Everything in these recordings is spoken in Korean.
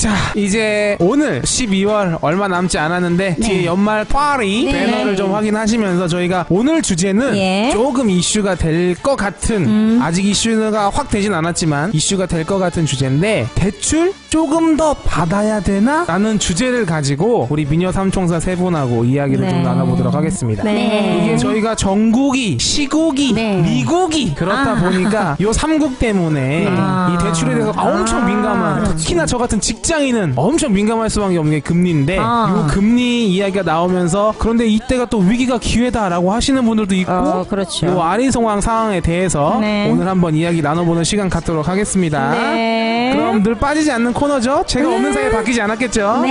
자, 이제 오늘 12월 얼마 남지 않았는데 뒤에 연말 파리 배너를 좀 확인하시면서 저희가 오늘 주제는 조금 이슈가 될 것 같은 아직 이슈가 확 되진 않았지만 이슈가 될 것 같은 주제인데 대출 조금 더 받아야 되나? 라는 주제를 가지고 우리 미녀 삼총사 세 분하고 이야기를 좀 나눠보도록 하겠습니다. 이게 저희가 전국이, 시국이, 미국이 그렇다 보니까 요 3국 때문에 이 대출에 대해서 엄청 민감한, 특히나 저 같은 직장인은 엄청 민감할 수밖에 없는 게 금리인데 요 금리 이야기가 나오면서 그런데 이때가 또 위기가 기회다라고 하시는 분들도 있고 그렇죠. 요 아리송황 상황에 대해서 오늘 한번 이야기 나눠보는 시간 갖도록 하겠습니다. 그럼 늘 빠지지 않는 코너죠? 제가 없는 사이에 바뀌지 않았겠죠?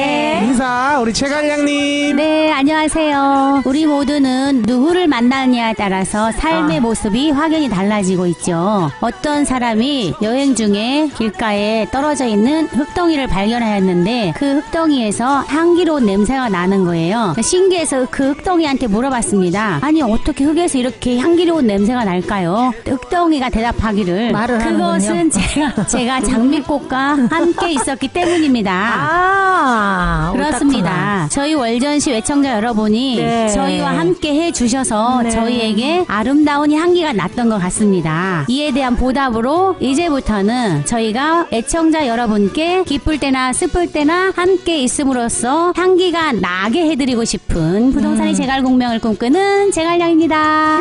인사 우리 최갈량님. 네, 안녕하세요. 우리 모두는 누구를 만나느냐에 따라서 삶의 모습이 확연히 달라지고 있죠. 어떤 사람이 여행 중에 길가에 떨어져 있는 흙덩이를 발견하였는데 그 흙덩이에서 향기로운 냄새가 나는 거예요. 신기해서 그 흙덩이한테 물어봤습니다. 아니 어떻게 흙에서 이렇게 향기로운 냄새가 날까요? 흙덩이가 대답하기를 그것은 제가 장미꽃과 함께 있었기 때문입니다. 그렇습니다. 오타쿠나. 저희 월전시 애청자 여러분이 저희와 함께 해주셔서 저희에게 아름다운 향기가 났던 것 같습니다. 이에 대한 보답으로 이제부터는 저희가 애청자 여러분께 기쁠 때나 슬플 때나 함께 있음으로써 향기가 나게 해드리고 싶은 부동산의 제갈공명을 꿈꾸는 제갈량입니다.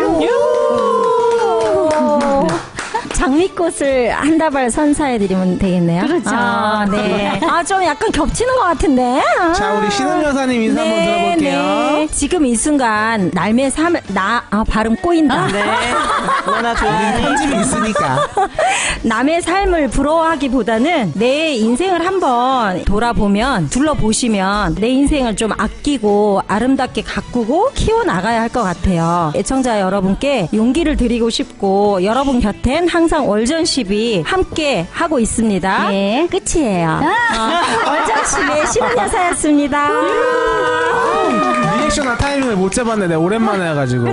장미꽃을 한 다발 선사해드리면 되겠네요. 그렇죠. 네. 좀 약간 겹치는 것 같은데. 자, 우리 신은 여사님 인사 한번 들어볼게요. 지금 이 순간 날매 삼을 발음 꼬인다. 너나 좋아하는 편집이 있으니까. 남의 삶을 부러워하기보다는 내 인생을 한번 돌아보면 둘러보시면 내 인생을 좀 아끼고 아름답게 가꾸고 키워나가야 할 것 같아요. 애청자 여러분께 용기를 드리고 싶고 여러분 곁엔 항상 월전십이 함께 하고 있습니다. 네, 끝이에요. 월전십의 신은 여사였습니다. 리액션과 타이밍을 못 잡았네. 내가 오랜만에 해가지고.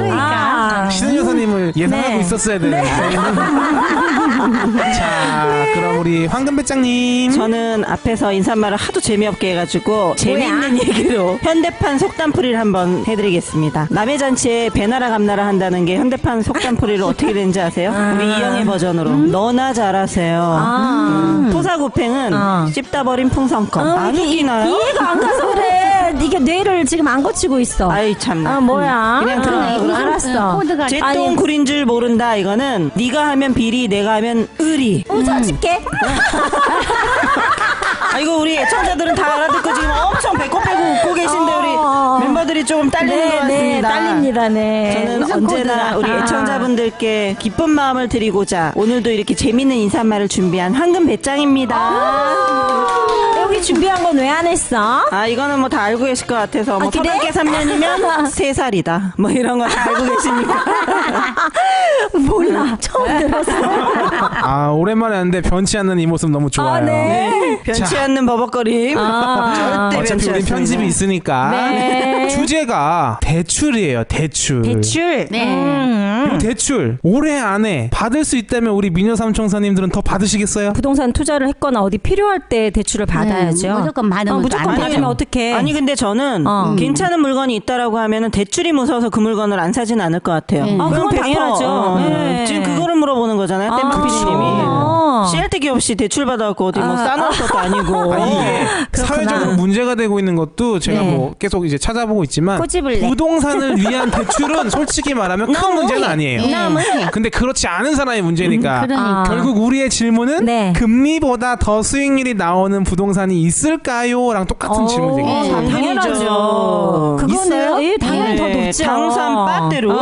신은 여사님을 예상하고 있었어야 되는데. 자, 그럼 우리 황금배짱님. 저는 앞에서 인사말을 하도 재미없게 해가지고 재미있는 얘기로 현대판 속담풀이를 한번 해드리겠습니다. 남의 잔치에 배나라 감나라 한다는 게 현대판 속담풀이로 어떻게 되는지 아세요? 우리 이영애 버전으로 너나 잘하세요. 토사구팽은 씹다 버린 풍선껌. 안 웃기나요? 이해가 안 가서 그래. 이게 뇌를 지금 안 거치고 있어. 아이 참나. 뭐야? 그냥 들어. 알았어. 코드가 쟤똥 구린 줄 모른다. 이거는 네가 하면 비리, 내가 하면 의리. 웃어줄게. 이거 우리 애청자들은 다 알아듣고 지금 엄청 배꼽 빼고 웃고 계신데 우리 멤버들이 조금 딸리는 것 같습니다. 딸립니다. 저는 언제나 우리 애청자분들께 기쁜 마음을 드리고자 오늘도 이렇게 재밌는 인사말을 준비한 황금 배짱입니다. 여기 준비한 건 왜 안 했어? 이거는 뭐 다 알고 계실 것 같아서 뭐 그래? 서당계 3년이면 3살이다 뭐 이런 거 다 알고 계시니까. 몰라. 처음 들었어. 오랜만에 하는데 변치 않는 이 모습 너무 좋아요. 변치 않는 버벅거림. 절대 어차피 변치 우리 않습니다. 편집이 있으니까. 주제가 대출이에요. 대출. 이 대출 올해 안에 받을 수 있다면 우리 미녀 삼총사님들은 더 받으시겠어요? 부동산 투자를 했거나 어디 필요할 때 대출을 받아야죠. 무조건 받으면 무조건 안 받으면 어떡해. 아니 근데 저는 괜찮은 물건이 있다라고 하면은 대출이 무서워서 그 물건을 안 사진 않을 것 같아요. 그건 100%. 당연하죠. 지금 그거를 물어보는 거잖아요. 땜박 PD님이. 씨알데기 없이 대출 받아갖고 어디 뭐 싸놓을 것도 아니고. 이게 사회적으로 문제가 되고 있는 것도 제가 뭐 계속 이제 찾아보고 있지만 꼬집을래. 부동산을 위한 대출은 솔직히 말하면 큰 문제는 아니에요. 근데 그렇지 않은 사람의 문제니까 그러니까. 결국 우리의 질문은 금리보다 더 수익률이 나오는 부동산이 있을까요? 랑 똑같은 질문이거든요. 당연하죠. 그거는 당연히 더 높죠. 당산 빠대로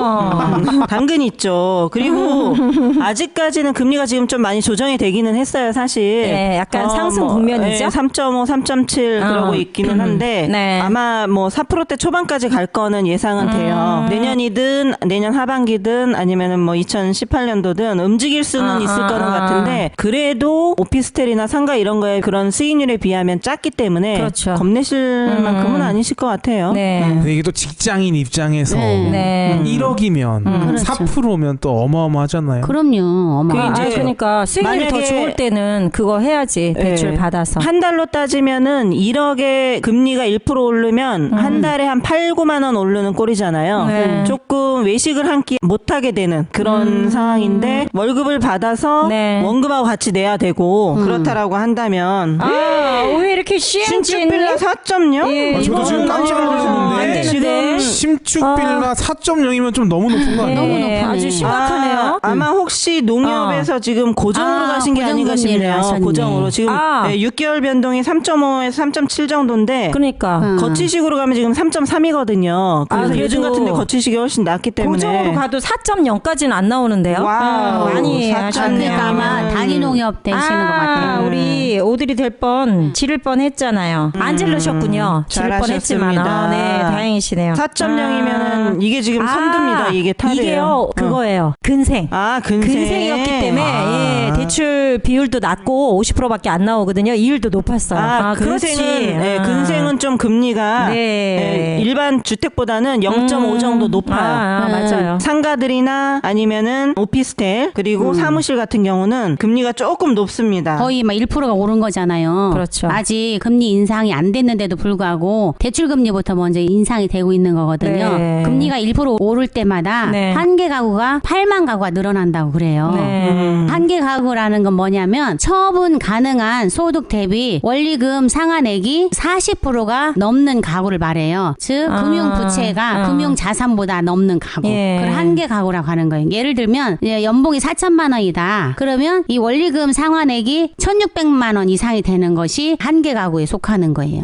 당근 있죠. 그리고 아직까지는 금리가 지금 좀 많이 조정이 되기는 했어요, 사실. 약간 상승 국면이죠. 3.5, 3.7 그러고 있기는 한데 아마 뭐 4%대 초반까지 갈 거는 예상은 돼요. 내년이든 내년 하반기든 아니면은 뭐 2018년도든 움직일 수는 있을 거는 같은데 그래도 오피스텔이나 상가 이런 거에 그런 수익률에 비하면 작기 때문에 겁내실 만큼은 아니실 것 같아요. 근데 이게 또 직장인 입장에서 1억이면 4%면 또 어마어마하잖아요. 그럼요. 그게 이제 그러니까 수익률이 더 좋을 때는 그거 해야지. 대출 네. 받아서. 한 달로 따지면은 1억에 금리가 1% 오르면 한 달에 한 8, 9만 원 오르는 꼴이잖아요. 네. 조금 외식을 한 끼 못하게 되는 그런 상황인데 월급을 받아서 네. 원금하고 같이 내야 되고 그렇다라고 한다면 왜 이렇게 신축 빌라 4.0? 예, 저도 지금 깜짝 안 놀랐는데 되는데. 지금 신축 빌라 4.0이면 좀 너무 높은 거 아니에요? 너무 높으네. 아주 심각하네요. 아마 혹시 농협에서 지금 고정으로 가신 게 아닌가 고정금리를 싶네요. 하셨네. 고정으로 지금 아. 네, 6개월 변동이 3.5에서 3.7 정도인데 그러니까. 거치식으로 가면 지금 3.3이거든요. 그래서 그래도 요즘 같은데 거치식이 훨씬 낮기 때문에 고정으로 가도 4.0까지는 안 나오는데요. 와우, 많이 4.0. 하셨네요. 그러니까 아마 단위농협 되시는 것 같아요. 우리 오드리 될 뻔, 지를 뻔 했잖아요. 안 질르셨군요. 지를 뻔 했지만. 잘하셨습니다. 네, 다행이시네요. 4.0이면은 이게 지금 선두입니다. 이게 탑이에요. 이게요, 그거예요. 근생. 근생. 근생이었기 때문에 예, 대출 비율도 낮고 50%밖에 안 나오거든요. 이율도 높았어요. 근생은 네, 근생은 좀 금리가 네. 네, 일반 주택보다는 0.5 정도 높아요. 맞아요. 상가들이나 아니면은 오피스텔 그리고 사무실 같은 경우는 금리가 조금 높습니다. 거의 막 1%가 오른 거잖아요. 그렇죠. 아직 금리 인상이 안 됐는데도 불구하고 대출 금리부터 먼저 인상이 되고 있는 거거든요. 네. 금리가 1% 오를 때마다 네. 한 개 가구가 8만 가구가 늘어난다고 그래요. 네. 한 개 가구라는 건 뭐냐면 처분 가능한 소득 대비 원리금 상환액이 40%가 넘는 가구를 말해요. 즉 금융 부채가 금융 자산보다 넘는 가구. 예. 그걸 한 개 가구라고 하는 거예요. 예를 들면 연봉이 4천만 원이다. 그러면 이 원리금 상환액이 1,600만 원 이상이 되는 것이 한 개 가구에 속하는 거예요.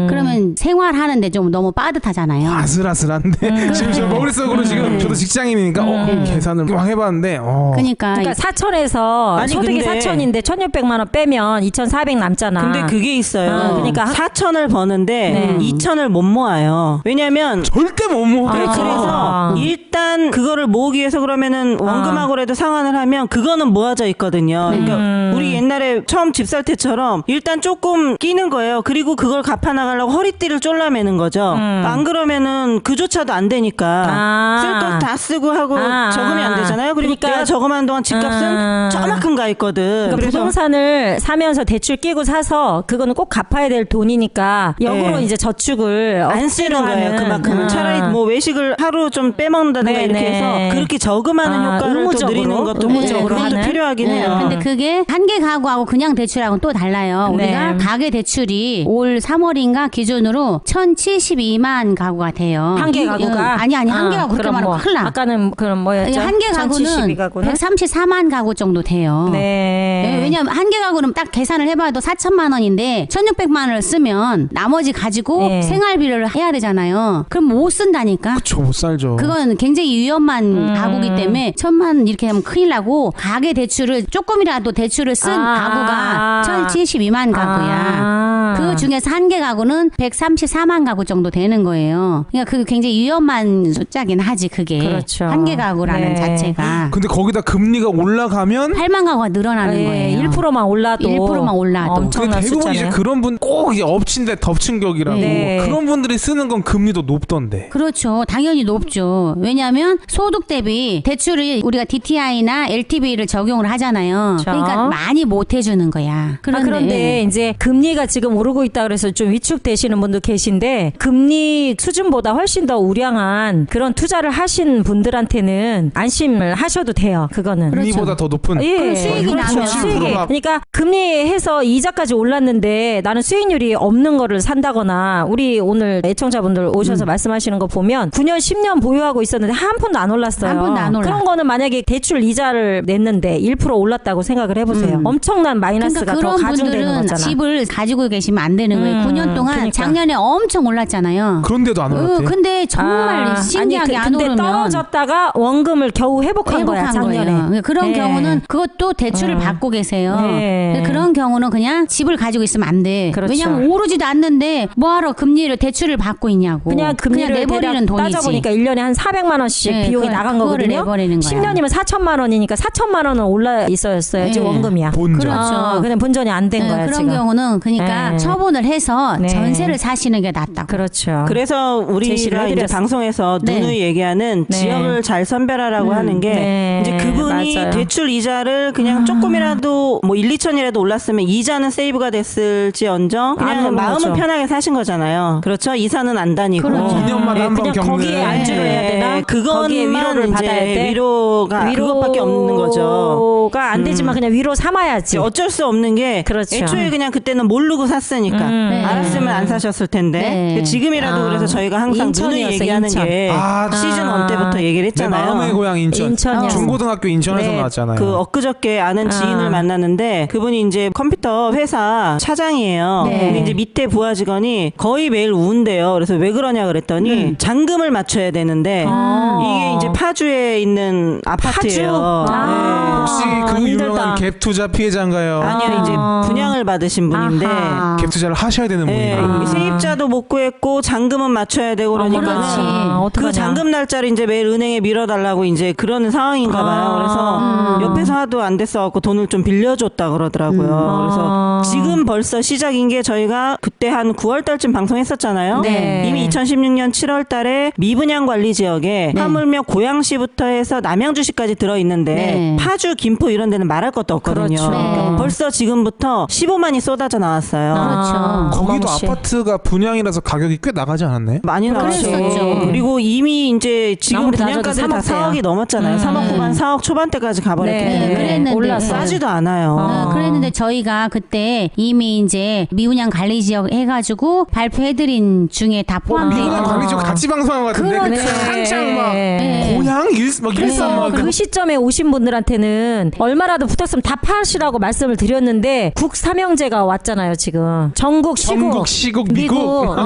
그러면 생활하는데 좀 너무 빠듯하잖아요. 아슬아슬한데 지금 저 머릿속으로 지금 저도 직장인이니까 계산을 막 해봤는데 그러니까, 그러니까 4천에서 아니, 소득이 근데 4천인데 1,600만 원 빼면 2,400 남잖아. 근데 그게 있어요. 그러니까 4천을 버는데 2천을 못 모아요. 왜냐면 절대 못 모아. 그래서 일단 그거를 모으기 위해서 그러면은 원금하고라도 상환을 하면 그거는 모아져 있거든요. 그러니까 우리 옛날에 처음 집 살 때처럼 일단 조금 끼는 거예요. 그리고 그걸 갚아 나가려고 허리띠를 쫄라매는 거죠. 안 그러면은 그조차도 안 되니까 쓸 거 다 쓰고 하고 적으면 안 되잖아요. 그리고 그러니까 내가 저금하는 동안 집값은 저만큼 가 있거든. 그러니까 그래서 부동산을 사면서 대출 끼고 사서 그거는 꼭 갚아야 될 돈이니까 역으로 네. 이제 저축을 안 쓰는 거예요. 하는. 그만큼은 차라리 뭐 외식을 하루 좀 빼먹는다든가 네, 이렇게 네. 해서 그렇게 저금하는 효과를 또 의무적으로, 누리는 것도 의무적으로 그것도 하는. 필요하긴 해요. 근데 그게 한 개 가구하고 그냥 대출하고는 또 달라요. 네. 우리가 가계 대출이 올 3월인가 기준으로 1,072만 가구가 돼요. 한 개 가구가 아니 한 개 가구 그렇게 그럼 말하면 뭐, 큰일 나. 아까는 그럼 뭐였죠? 한 개 가구는 1,072가구는? 134만 가구 정도 돼요. 네. 왜냐하면 한 개 가구는 딱 계산을 해봐도 4천만 원인데 1,600만 원을 쓰면 나머지 가지고 네. 생활비를 해야 되잖아요. 그럼 못 쓴다니까. 저 못 살죠. 그건 굉장히 위험한 가구기 때문에 1,000만 이렇게 하면 큰일 나고 가계 대출을 조금이라도 대출을 쓴 가구가 1,072만 가구야. 그 중에서 한 개 가구는 134만 가구 정도 되는 거예요. 그러니까 그 굉장히 위험한 숫자긴 하지 그게. 그렇죠. 한 개 가구라는 네. 자체가. 근데 거기다 금리가 올라가면 8만 가구가 늘어나는 거예요. 1%만 올라도 1%만 올라도. 엄청난 대부분 이제 숫자네. 그런 분 꼭 엎친 데 덮친 격이라고 네. 그런 분들이 쓰는 건 금리도 높던데. 그렇죠. 당연히 높죠. 왜냐하면 소득 대비 대출을 우리가 DTI나 LTV를 적용을 하잖아요. 그렇죠. 그러니까 많이 못 해주는 거야. 그런데 이제 금리가 지금 오르고 있다 그래서 좀 위축되시는 분도 계신데 금리 수준보다 훨씬 더 우량한 그런 투자를 하신 분들한테는 안심을 하셔도 돼요. 그거는. 금리보다 더 높은. 그럼 수익이 나면. 수익이. 7%가 그러니까 금리해서 이자까지 올랐는데 나는 수익률이 없는 거를 산다거나 우리 오늘 애청자분들 오셔서 말씀하시는 거 보면 9년 10년 보유하고 있었는데 한 푼도 안 올랐어요. 한 푼도 안 올라. 그런 거는 만약에 대출 이자를 냈는데 1% 올랐다고 생각을 해보세요. 엄청난 마이너스가 그러니까 더 그런 가중되는 분들은 거잖아. 집을 가지고 계시면 안 되는 거예요. 9년 동안 그러니까. 작년에 엄청 올랐잖아요. 그런데도 안 올랐대. 근데 정말 신기하게 안 근데 오르면 떨어졌다가 원금을 겨우 회복한 거야 작년에. 거예요. 그런 네. 경우는 그것도 대출을 받고 계세요. 네. 그런 경우는 그냥 집을 가지고 있으면 안 돼. 그렇죠. 왜냐면 오르지도 않는데 뭐하러 금리를 대출을 받고 있냐고. 그냥 금리를 내버리는 대략 돈이지. 따져보니까 1년에 한 400만 원씩 네, 비용이 나간 그거를 거거든요. 내버리는 거야. 10년이면 4천만 원이니까 4천만 원은 올라 있어야지 네. 원금이야. 본전. 그렇죠. 그냥 본전이 안 된 네, 거야 그런 지금. 경우는 그러니까 네. 처분을 해서 네. 전세를 사시는 게 낫다고. 그렇죠. 그래서 제시를 우리가 이제 해드렸어요. 방송에서 네. 누누이 얘기하는 네. 지역을 잘 선별하라고 하는 게 네. 이제 그분이 맞아요. 대출 이자를 그냥 조금이라도 뭐 1, 2천이라도 올랐으면 이자는 세이브가 됐을지언정 안 그냥 오른 마음은 거죠. 편하게 사신 거잖아요. 그렇죠? 이사는 안 다니고. 그렇죠. 2년마다 한 번 그냥 겪는. 거기에 안주를 해야 되나? 거기에 그것만 위로를 이제 받아야 돼? 위로가 그것밖에 없는 거죠. 위로가 안 되지만 그냥 위로 삼아야지. 어쩔 수 없는 게 그렇죠. 애초에 그냥 그때는 모르고 샀으니까 네. 알았으면 안 사셨을 텐데 네. 지금이라도 그래서 저희가 항상 누누이 인천이었어요, 얘기하는 인천. 게 시즌 1 때부터 얘기를 내 했잖아요. 마음의 고향 인천. 인천이었어. 중고등학교 인천에서 네, 나왔잖아요. 그 엊그저께 아는 지인을 만났는데 그분이 이제 컴퓨터 회사 차장이에요. 네. 근데 이제 밑에 부하 직원이 거의 매일 우는데요. 그래서 왜 그러냐 그랬더니 잔금을 맞춰야 되는데 이게 이제 파주에 있는 아파트예요. 아. 혹시 그 힘들다. 유명한 갭 투자 피해자인가요? 아니요, 이제 분양을 받으신 분인데 아하. 갭 투자를 하셔야 되는 네, 분이에요. 세입자도 못 구했고 잔금은 맞춰야 되고 그렇지. 그러니까는 어떡하냐. 그 잔금 날짜를 이제 매일 은행에 밀어달라고 이제 그러는 상황인가 봐요. 그래서 옆에서 하도 안 됐어갖고 돈을 좀 빌려줬다 그러더라고요. 그래서 지금 벌써 시작인 게 저희가 그때 한 9월 달쯤 방송했었잖아요. 네. 이미 2016년 7월 달에 미분양 관리 지역에 네. 하물며 고양시부터 해서 남양주시까지 들어있는데 네. 파주, 김포 이런 데는 말할 것도 없거든요. 그렇죠. 네. 벌써 지금부터 15만이 쏟아져 나왔어요. 그렇죠. 거기도 어마무시. 아파트가 분양이라서 가격이 꽤 나가지 않았나요? 많이 나왔죠. 그랬었죠. 그리고 이미 이제 지금 아무리 분양가들 다 낮아도 4억이 넘었잖아요. 3억 후반, 4억 초반대까지 가버렸기 네. 때문에 그랬는데. 올랐어. 싸지도 않아요. 그랬는데 저희가 그때 이미 이제 미분양 관리 지역 해가지고 발표해드린 중에 다 포함돼 미국은 있는 관리적 같이 방송한 것 같은데 그렇죠. 그때 한창 막 네. 고향 막 그래서 일산 막 그 시점에 오신 분들한테는 얼마라도 붙었으면 다 파시라고 말씀을 드렸는데 국삼형제가 왔잖아요 지금 전국 시국 미국.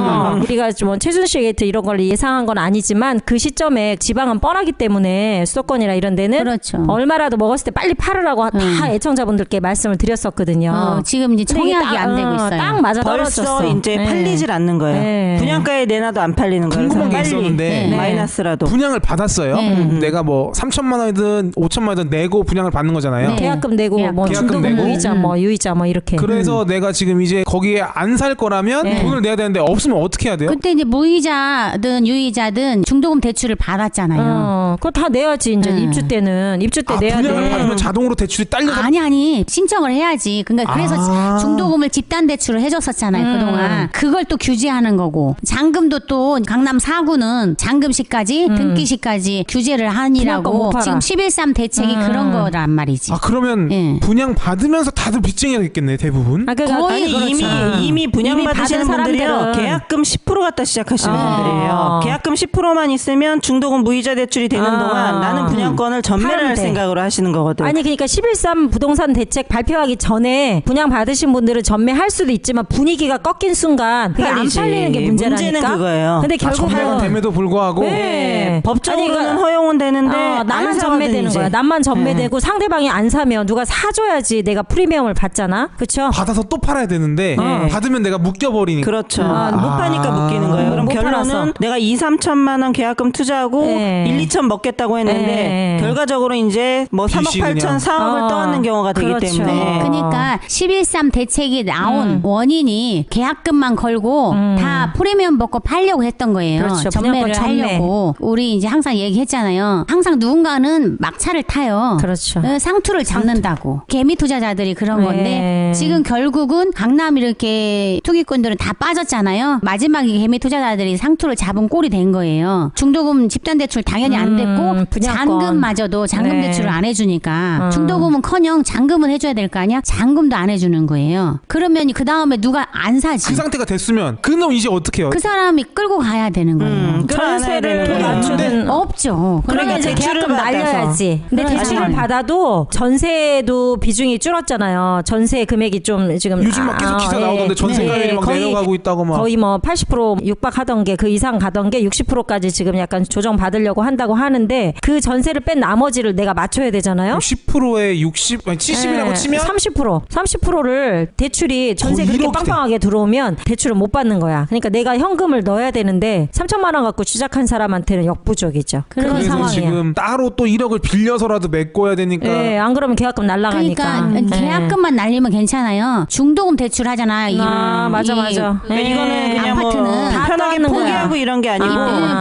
우리가 좀 최순실 게이트 이런 걸 예상한 건 아니지만 그 시점에 지방은 뻔하기 때문에 수도권이나 이런 데는 그렇죠. 얼마라도 먹었을 때 빨리 팔으라고 다 애청자분들께 말씀을 드렸었거든요. 지금 이제 근데 이게 청약이 안 되고 있어요. 딱 맞아 벌써 떨어졌어. 이제 네. 팔리질 않는 거예요. 네. 분양가에 내놔도 안 팔리는 거예요. 궁금한 게 그래서 빨리 있었는데 네. 마이너스라도. 분양을 받았어요. 내가 뭐 3천만 원이든 5천만 원이든 내고 분양을 받는 거잖아요. 네. 계약금 내고 뭐 계약금 중도금 내고. 무이자 뭐 유이자 뭐 이렇게. 그래서 내가 지금 이제 거기에 안 살 거라면 네. 돈을 내야 되는데 없으면 어떻게 해야 돼요? 그때 이제 무이자든 유이자든 중도금 대출을 받았잖아요. 그거 다 내야지 이제 입주 때는 입주 때 내야 분양을 돼. 받으면 자동으로 대출이 딸려서 아니 신청을 해야지. 그러니까 그래서 아. 중도금을 집단 대출을 해줬었잖아요 그동안. 그걸 또 규제하는 거고 잔금도 또 강남 4구는 잔금시까지 등기시까지 규제를 분양가 하니라고 못 팔아. 지금 11.3 대책이 그런 거란 말이지. 아 그러면 예. 분양 받으면서 다들 빚쟁이겠네 대부분. 아, 그러니까 거의 아니 그렇죠. 이미 분양 이미 받으시는 받은 분들이요 사람들은- 계약금 10% 갖다 시작하시는 아. 분들이에요. 계약금 10%만 있으면 중도금 무이자 대출이 되는 아. 동안 나는 분양권을 전매를 팔면 할 돼. 생각으로 하시는 거거든. 아니 그러니까 11.3 부동산 대책 발표하기 전에 분양 받으신 분들은 전매할 수도 있지만 분위기가 꺾인 순간 그게 안 팔리지. 팔리는 게 문제라니까. 문제는 그거예요. 근데 결국은 전매가 됨에도 불구하고 네. 법적으로는 아니, 그러니까- 허용은 되는데 나만 안 사거든, 전매되는 이제. 거야. 남만 전매되고 상대방이 안 사면 누가 사줘야지 내가 프리미엄을 받잖아. 그렇죠? 받아서 또 팔아야 되는데 네. 받으면 내가 묶여버리니까. 그렇죠. 아. 못 파니까 묶이는 거예요. 그럼 못 결론은 팔아서. 내가 2, 3천만 원 계약금 투자하고 네. 1, 2천 먹겠다고 했는데 네. 결과적으로 이제 뭐 3억 빚이 8천, 그냥. 4억을 떠안는 경우가 되기 그렇죠. 때문에 그러니까 11.3 대책이 나온 원인이 계약금만 걸고 다 프리미엄 먹고 팔려고 했던 거예요. 그렇죠. 전매를 분양권 전매. 하려고. 우리 이제 항상 얘기했잖아요. 항상 누군가는 막차를 타요. 그렇죠. 상투를 잡는다고. 개미 투자자들이 그런 네. 건데 지금 결국은 강남 이렇게 투기꾼들은 다 빠졌잖아요. 마지막에 개미 투자자들이 상투를 잡은 꼴이 된 거예요. 중도금 집단 대출 당연히 안 됐고 분양권. 잔금마저도 잔금 네. 대출을 안 해주니까 중도금은커녕 잔금은 해줘야 될 거 아니야? 잔금도 안 해주는 거예요. 그러면 그 다음에 누가 안 사지? 그 상태가 됐으면 그놈 이제 어떻게 해요? 그 사람이 끌고 가야 되는 거예요. 전세를 돈이 맞추는 없죠. 그러면 그러니까 이제 대출을 계약금 받아서. 날려야지. 근데 그러니까. 대출을 받아도 전세도 비중이 줄었잖아요. 전세 금액이 좀 지금 요즘 막 계속 기사 나오던데 전세가율이 막 내려가고 있다고 막. 거의 뭐 80% 육박하던 게 그 이상 가던 게 60%까지 지금 약간 조정 받으려고 한다고 하는데 그 전세를 뺀 나머지를 내가 맞춰야 되잖아요. 10%에 60, 아니 70이라고 치면 30%를 대출이 전세 거의 그렇게 1억 대. 빵빵하게 들어오면 대출을 못 받는 거야. 그러니까 내가 현금을 넣어야 되는데 3천만 원 갖고 시작한 사람한테는 역부족이죠. 그런 그래서 상황이야. 지금 따로 또 1억을 빌려서라도 메꿔야 되니까 예, 안 그러면 계약금 날라가니까. 그러니까 계약금만 날리면 괜찮아요. 중도금 대출하잖아. 맞아. 그러니까 이거는 그냥 아파트는 뭐 다 편하게 떠안는 포기하고 거야. 이런 게 아니고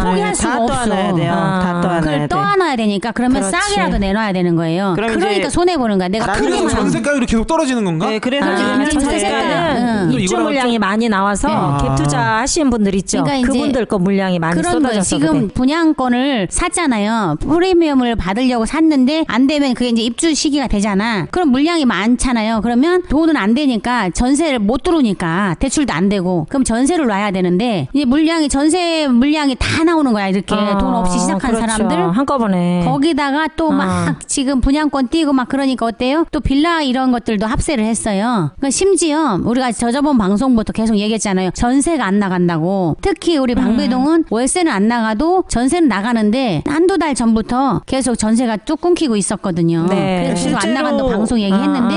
포기할 수가 다 없어. 떠안아야 돼요. 다 떠안아야 그걸 돼. 떠안아야 되니까 그러면 그렇지. 싸게라도 내놔야 되는 거예요. 그럼 그러니까 이제 손해 보는 거야. 내가 나중에 그래서 크게 전세가율이 계속 떨어지는 건가? 네, 그래서 그러니까 지금 전세가는 또 입주 이거랑 물량이 많이 나와서 갭 투자 하시는 분들 있죠. 그러니까 이제 그분들 거 물량이 많이 그런 거예요. 쏟아져서 지금 그래. 분양권을 샀잖아요. 프리미엄을 받으려고 샀는데 안 되면 그게 이제 입주 시기가 되잖아. 그럼 물량이 많잖아요. 그러면 돈은 안 되니까 전세를 못 들어오니까 대출도 안 되고 그럼 전세를 놔야 되는데 이제 전세 물량이 다 나오는 거야. 이렇게 돈 없이 시작한 그렇죠. 사람들 한꺼번에 거기다가 또 막 지금 분양권 띄고 막 그러니까 어때요? 또 빌라 이런 것들도 합세를 했어요. 그러니까 심지어 우리가 저번 방송부터 계속 얘기했잖아요. 전세가 안 나간다고. 특히 우리 방배동은 월세는 안 나가도 전세는 나가는데 한두 달 전부터 계속 전세가 뚝 끊기고 있었거든요. 네. 그래서 계속 안 실제로 나간다고 방송 얘기했는데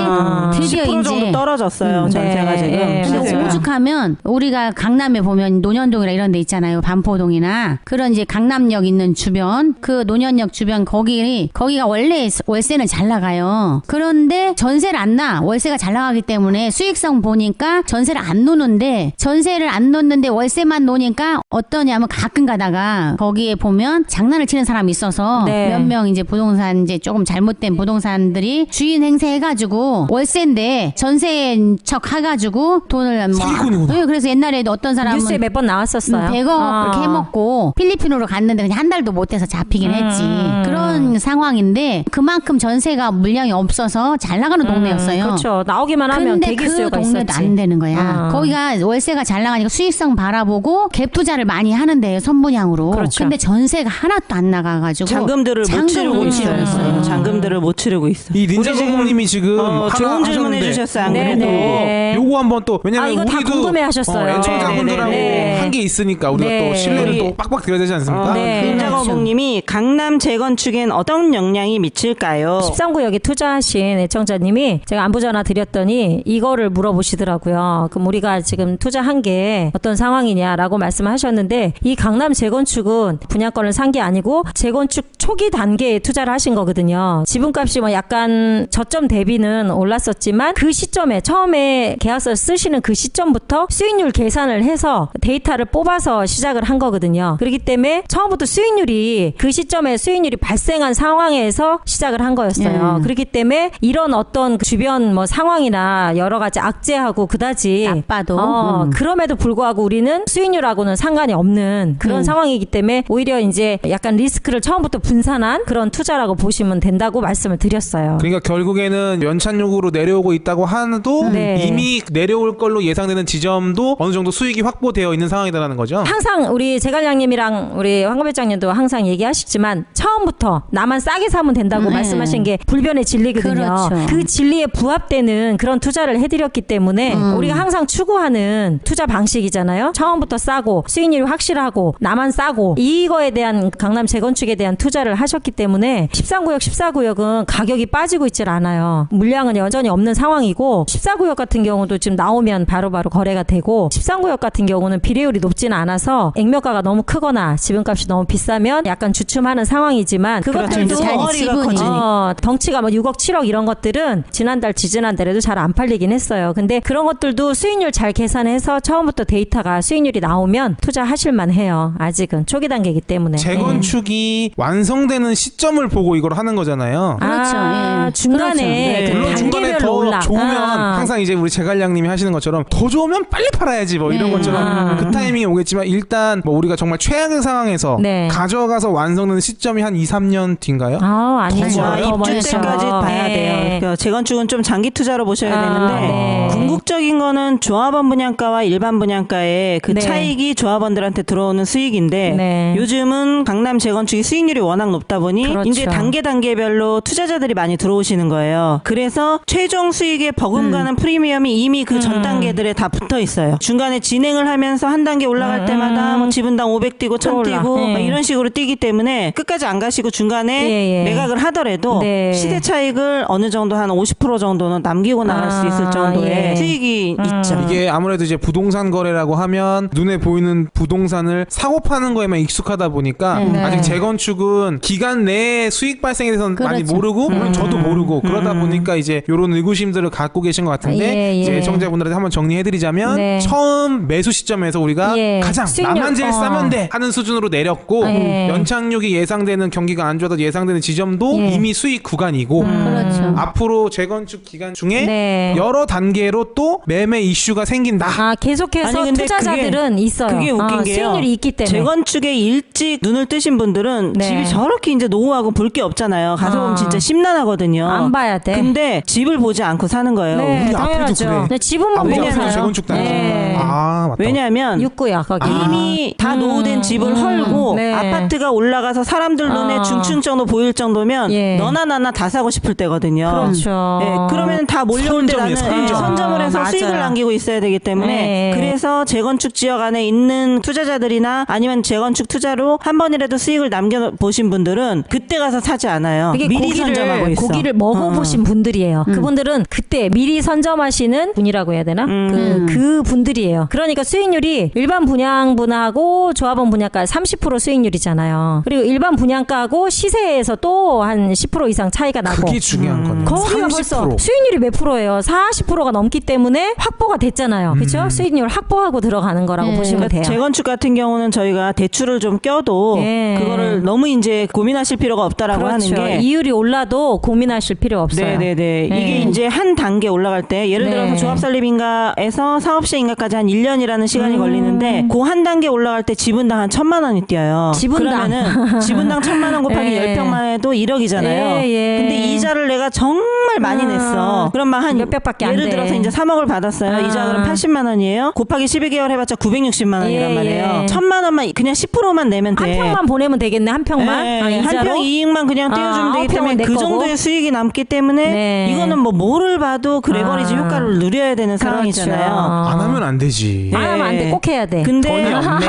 드디어 10% 이제 정도 떨어졌어요. 전세가 지금. 네. 근데 맞아요. 오죽하면 우리가 강남에 보면 노년동이나 이런 데 있잖아요. 반포동이나 그런 이제 강남역 있는 주변 그 노년역 주변 거기가 원래 월세는 잘 나가요. 그런데 전세를 안 나. 월세가 잘 나가기 때문에 수익성 보니까 전세를 안 놓는데 전세를 안 놓는데 월세만 놓으니까 어떠냐면 가끔 가다가 거기에 보면 장난을 치는 사람이 있어서 네. 몇 명 이제 부동산 이제 조금 잘못된 부동산들이 주인 행세해가지고 월세인데 전세인 척 해가지고 돈을 뭐 사기꾼이구나. 네, 그래서 옛날에도 어떤 사람은 뉴스에 몇 번 나왔었어요. 100억 이렇게 해먹고 필리핀으로 갔는데 그냥 한 달도 못해서 잡히긴 했지. 그런 상황인데 그만큼 전세가 물량이 없어서 잘 나가는 동네였어요. 그렇죠. 나오기만 하면 근데 대기 그 수요가 동네도 있었지. 안 되는 거야. 거기가 월세가 잘 나가니까 수익성 바라보고 갭 투자를 많이 하는데요. 선분양으로. 그렇죠. 근데 전세가 하나도 안 나가가지고 잔금들을 못 치르고 있어요. 잔금들을 못 치르고 있어. 이 닌자 고객님이 지금 하나 좋은 질문 하셨는데 해주셨어요. 안 네, 그래도. 네. 요거 한번 또 왜냐면 이거 다 우리도 궁금해하셨어요. 애청자분들하고 네. 한 게 있으니까 우리가 네. 또 신뢰를 우리- 또 빡빡 드려야 되지 않습니까? 네. 김자거봉님이 강남 재건축엔 어떤 영향이 미칠까요? 13구역에 투자하신 애청자님이 제가 안부 전화 드렸더니 이거를 물어보시더라고요. 그럼 우리가 지금 투자한 게 어떤 상황이냐라고 말씀하셨는데 이 강남 재건축은 분양권을 산 게 아니고 재건축 초기 단계에 투자를 하신 거거든요. 지분값이 뭐 약간 저점 대비는 올랐었지만 그 시점에 처음에 계약서를 쓰시는 그 시점부터 수익률 계산을 해서 데이터를 뽑아서 시작을 한 거거든요. 그렇기 때문에 처음부터 수익률이 그 시점에 수익률이 발생한 상황에서 시작을 한 거였어요. 그렇기 때문에 이런 어떤 그 주변 뭐 상황이나 여러 가지 악재하고 그다지 나빠도 그럼에도 불구하고 우리는 수익률하고는 상관이 없는 그런 상황이기 때문에 오히려 이제 약간 리스크를 처음부터 분산한 그런 투자라고 보시면 된다고 말씀을 드렸어요. 그러니까 결국에는 연착륙으로 내려오고 있다고 하도 네. 이미 내려올 걸로 예상되는 지점도 어느 정도 수익이 확보되어 있는 상황이라는 거죠. 항상 우리 제갈량님이랑 우리 황금배장님도 항상 얘기하시지만 처음부터 나만 싸게 사면 된다고 말씀하신 게 불변의 진리거든요. 그렇죠. 그 진리에 부합되는 그런 투자를 해드렸기 때문에 우리가 항상 추구하는 투자 방식이잖아요. 처음부터 싸고 수익률이 확실하고 나만 싸고 이거에 대한 강남 재건축에 대한 투자를 하셨기 때문에 13구역, 14구역은 가격이 빠지고 있질 않아요. 물량은 여전히 없는 상황이고 14구역 같은 경우도 지금 나오면 바로바로 거래가 되고 13구역 같은 경우는 비례율이 높지는 않아서 액면가가 너무 크거나 지분값이 너무 비싸면 약간 주춤하는 상황이지만 그것들도 자기 덩어리가 지분이. 커지니까. 덩치가 뭐 6억, 7억 이런 것들은 지난달, 지지난달에도 잘 안 팔리긴 했어요. 근데 그런 것들도 수익률 잘 계산해서 처음부터 데이터가 수익률이 나오면 투자하실만 해요. 아직은 초기 단계이기 때문에. 재건축이 완성되는 시점을 보고 이걸 하는 거잖아요. 그렇죠. 예. 중간에 그렇죠. 그 물론 중간에 단계별로 더 올라. 좋으면 항상 이제 우리 제갈량님이 하시는 것처럼 더 좋으면 빨리 팔아야지 뭐 이런 것처럼 그 타이밍이 오겠지만 일단 뭐 우리가 정말 최악의 상황에서 네. 가져가서 완성되는 시점이 한 2, 3년 뒤인가요? 아니죠. 더 멀어요? 더 입주 멀죠. 때까지 봐야 네. 돼요. 그러니까 재건축은 좀 장기 투자로 보셔야 되는데 네. 궁극적인 거는 조합원 분양가와 일반 분양가의 그 네. 차익이 조합원들한테 들어오는 수익인데 네. 요즘은 강남 재건축이 수익률이 워낙 높다 보니 그렇죠. 이제 단계별로 투자자들이 많이 들어오시는 거예요. 그래서 최종 수익에 버금가는 프리미엄이 이미 그 전 단계들에 달에 다 붙어 있어요. 중간에 진행을 하면서 한 단계 올라갈 때마다 뭐 지분당 500 뛰고 1000 뛰고 막 이런 식으로 뛰기 때문에 끝까지 안 가시고 중간에 매각을 하더라도 시대 차익을 어느 정도 한 50% 정도는 남기고 나갈 수 있을 정도의 수익이 있죠. 이게 아무래도 이제 부동산 거래라고 하면 눈에 보이는 부동산을 사고 파는 거에만 익숙하다 보니까 아직 재건축은 기간 내에 수익 발생에 대해서는 많이 모르고 물론 저도 모르고 그러다 보니까 이제 이런 의구심들을 갖고 계신 것 같은데 이제 애청자분들한테 한번 정리해드리자면 처음 매수 시점에서 우리가 가장 나만 제일 싸면 돼 하는 수준으로 내렸고 연착륙이 예상되는 경기가 안 좋아서 예상되는 지점도 이미 수익 구간이고 그렇죠. 앞으로 재건축 기간 중에 여러 단계로 또 매매 이슈가 생긴다. 계속해서 아니, 근데 투자자들은 있어요. 그게 웃긴 게요. 수익률이 있기 때문에. 재건축에 일찍 눈을 뜨신 분들은 집이 저렇게 이제 노후하고 볼 게 없잖아요. 가서 보면 진짜 심란하거든요. 안 봐야 돼. 근데 집을 보지 않고 사는 거예요. 네, 우리 당연하죠. 앞에도 그래. 집은 우리 보면 앞에도 재건축 당했어. 아 맞다. 왜냐하면 육구야 거기. 이미 다 노후된 집을 헐고 아파트가 올라가서 사람들 눈에 중층적으로 보일 정도면 너나 나나 다 사고 싶을 때거든요. 그렇죠. 그러면 다 몰려올 때 나는 선점을 해서 맞아요. 수익을 남기고 있어야 되기 때문에 그래서 재건축 지역 안에 있는 투자자들이나 아니면 재건축 투자로 한 번이라도 수익을 남겨보신 분들은 그때 가서 사지 않아요. 이게 미리 선점하고 있어. 고기를 먹어보신 분들이에요. 그분들은 그때 미리 선점하시는 분이라고 해야 되나? 그 분들이에요. 그러니까 수익률이 일반 분양분하고 조합원 분양가 30% 수익률이잖아요. 그리고 일반 분양가하고 시세에서 또 한 10% 이상 차이가 나고. 그게 중요한 거네. 거기가 30%. 벌써 수익률이 몇 프로예요? 40%가 넘기 때문에 확보가 됐잖아요. 그렇죠? 수익률 확보하고 들어가는 거라고 보시면 돼요. 재건축 같은 경우는 저희가 대출을 좀 껴도 그거를 너무 이제 고민하실 필요가 없다라고 그렇죠. 하는 게 이율이 올라도 고민하실 필요 없어요. 네네네. 이게 이제 한 단계 올라갈 때 예를 들어서 조합설립인가에서 사업시행인가까지 한 1년이라는 시간이 걸리는데 그 한 단계 올라갈 때 지분당 한 1000만 원이 뛰어요. 지분당. 그러면은 지분당 1000만 원 곱하기 10평만 해도 1억이잖아요. 근데 이자를 내가 정말 많이 냈어. 그럼 막 한 몇백밖에 안 예를 돼. 들어서 이제 3억을 받았어요. 이자 그럼 80만 원이에요. 곱하기 12개월 해봤자 960만 원이란 말이에요. 1000만 원만 그냥 10%만 내면 돼. 한 평만 보내면 되겠네. 한 평만. 한 평 이익만 그냥 떼어주면 되기 때문에 그 정도의 수익이 남기 때문에 이거는 뭐 뭐를 봐도 그 레버리지 효과를 누려야 되는 상황이잖아요. 안 하면 안 되지. 안 하면 안 돼. 꼭 해야 돼. 근데 돈이 없네.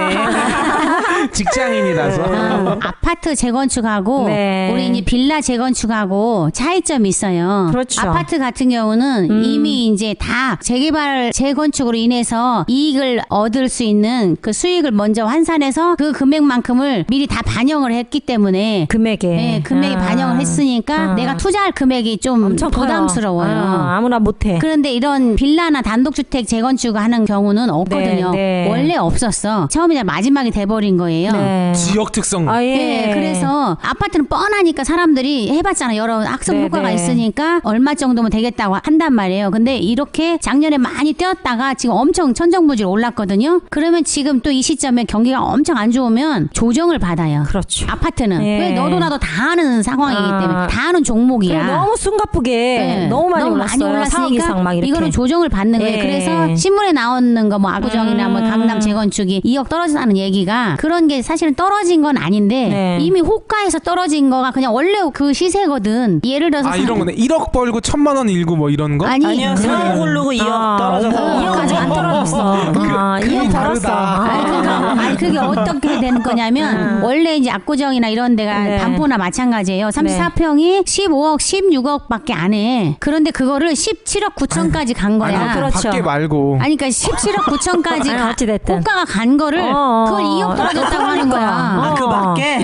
직장인이라서. 아파트 재건축하고 네. 우리 이제 빌라 재건축하고 차이점이 있어요. 그렇죠. 아파트 같은 경우는 이미 이제 다 재개발 재건축으로 인해서 이익을 얻을 수 있는 그 수익을 먼저 환산해서 그 금액만큼을 미리 다 반영을 했기 때문에 금액에. 네, 금액이 반영을 했으니까 내가 투자할 금액이 좀 엄청 커요. 부담스러워요. 아무나 못해. 그런데 이런 빌라나 단독주택 재건축하는 경우는 없거든요. 네. 원래 없었어. 처음이자 마지막이 돼버린 거예요. 네. 지역 특성. 네, 그래서 아파트는 뻔하니까 사람들이 해봤잖아. 여러 학습 네, 효과가 네. 있으니까 얼마 정도면 되겠다고 한단 말이에요. 근데 이렇게 작년에 많이 뛰었다가 지금 엄청 천정부지로 올랐거든요. 그러면 지금 또 이 시점에 경기가 엄청 안 좋으면 조정을 받아요. 그렇죠. 아파트는. 예. 왜 너도 나도 다 하는 상황이기 때문에 다 하는 종목이야. 그리고 너무 숨가쁘게 네. 너무 많이 올랐어요. 4억 이상 막 이렇게. 이거는 조정을 받는 거예요. 예. 그래서 신문에 나오는 거 뭐 아구정이나 뭐 강남 재건축이 2억 떨어진다는 얘기가 그런 게 사실은 떨어진 건 아닌데 네. 이미 호가에서 떨어진 거가 그냥 원래 그 시세거든. 예를 들어서 이런 거네. 1억 벌고 1000만 원 일구 뭐 이런 거? 아니요. 4억 오르고 2억 떨어져서 2억까지 안 떨어졌어. 2억 벌었어. 아니 그게 어떻게 되는 거냐면 원래 이제 압구정이나 이런 데가 네. 반포나 마찬가지예요. 34평이 15억, 16억밖에 안 해. 그런데 그거를 17억 9천까지 간 거야. 아니, 그렇죠. 밖에 말고. 아니 그러니까 17억 9천까지 아니, 어찌됐든. 호가가 간 거를 그걸 2억 떨어졌다고 하는 거야. 그 밖에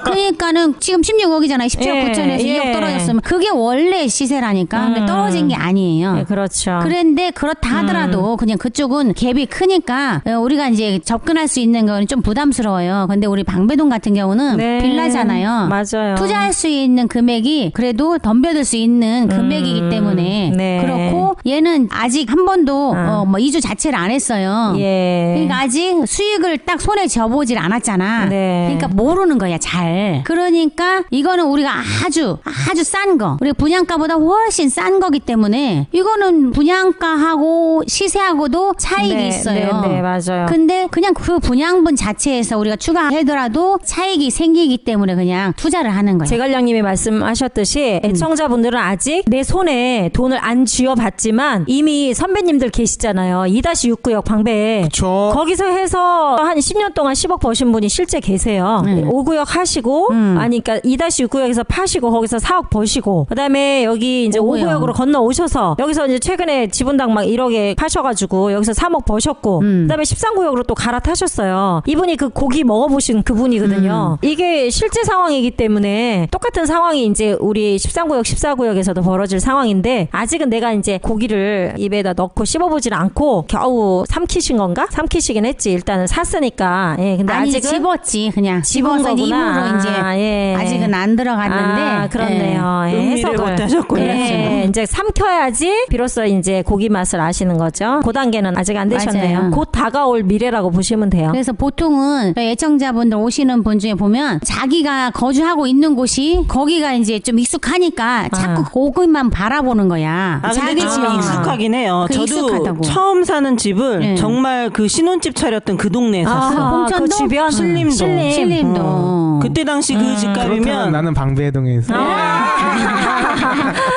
그러니까는 지금 16억이잖아요. 17억 예, 9천에서 예. 2억 떨어졌으면 그게 원래 시세라니까. 근데 떨어진 게 아니에요. 네, 그렇죠. 그런데 그렇다 하더라도 그냥 그쪽은 갭이 크니까 우리가 이제 접근할 수 있는 건 좀 부담스러워요. 근데 우리 방배동 같은 경우는 네. 빌라잖아요. 맞아요. 투자할 수 있는 금액이 그래도 덤벼들 수 있는 금액이기 때문에 네. 그렇고 얘는 아직 한 번도 뭐 이주 자체를 안 했어요. 예. 그러니까 아직 수익을 딱 손에 져보질 않았잖아. 네. 그러니까 모르는 거야, 잘. 그러니까 이거는 우리가 아주 싼 거. 우리가 분양가보다 훨씬 싼 거기 때문에 이거는 분양가하고 시세하고도 차익이 네, 있어요. 네, 맞아요. 근데 그냥 그 분양분 자체에서 우리가 추가하더라도 차익이 생기기 때문에 그냥 투자를 하는 거예요. 제갈량님이 말씀하셨듯이 애청자분들은 아직 내 손에 돈을 안 쥐어봤지만 이미 선배님들 계시잖아요. 2-6구역 방배에. 그쵸. 거기서 해서 한 10년 동안 10억 버신 분이 실제 계세요. 5구역 하시고 아니 그러니까 2-6구역에서 파시고 거기서 4억 버시고 그다음에 여기 이제 5구역으로 건너오셔서 여기서 이제 최근에 지분당 막 1억에 파셔가지고 여기서 3억 버셨고 그다음에 13구역으로 또 갈아타셨어요. 이분이 그 고기 먹어보신 그분이거든요. 이게 실제 상황이기 때문에 똑같은 상황이 이제 우리 13구역 14구역에서도 벌어질 상황인데 아직은 내가 이제 고기를 입에다 넣고 씹어보질 않고 겨우 삼키신 건가? 삼키시긴 했지. 일단은 샀으니까. 예, 근데 아니 아직은 집었지 그냥 집은 집어서 이제 거구나. 입으로 이제 예. 아직은 안 들어갔는데 아, 그렇네요. 예, 의미를 해석을. 못하셨군요. 예, 이제 삼켜야지 비로소 이제 고기 맛을 아시는 거죠. 그 단계는 아직 안 되셨네요. 맞아요. 곧 다가올 미래라고 보시면 돼요. 그래서 보통은 애청자분들 오시는 분 중에 보면 자기가 거주하고 있는 곳이 거기가 이제 좀 익숙하니까 자꾸 고기만 바라보는 거야. 아, 근데 자기 좀 집이 익숙하긴 해요. 그 저도 익숙하다고. 처음 사는 집을 네. 정말 그 신혼집 차렸던 그 동네에 샀어. 봉천도? 그 주변 신림동. 신림동. 그때 당시 그 그렇다면 집값이면 나는 방배동에 있어.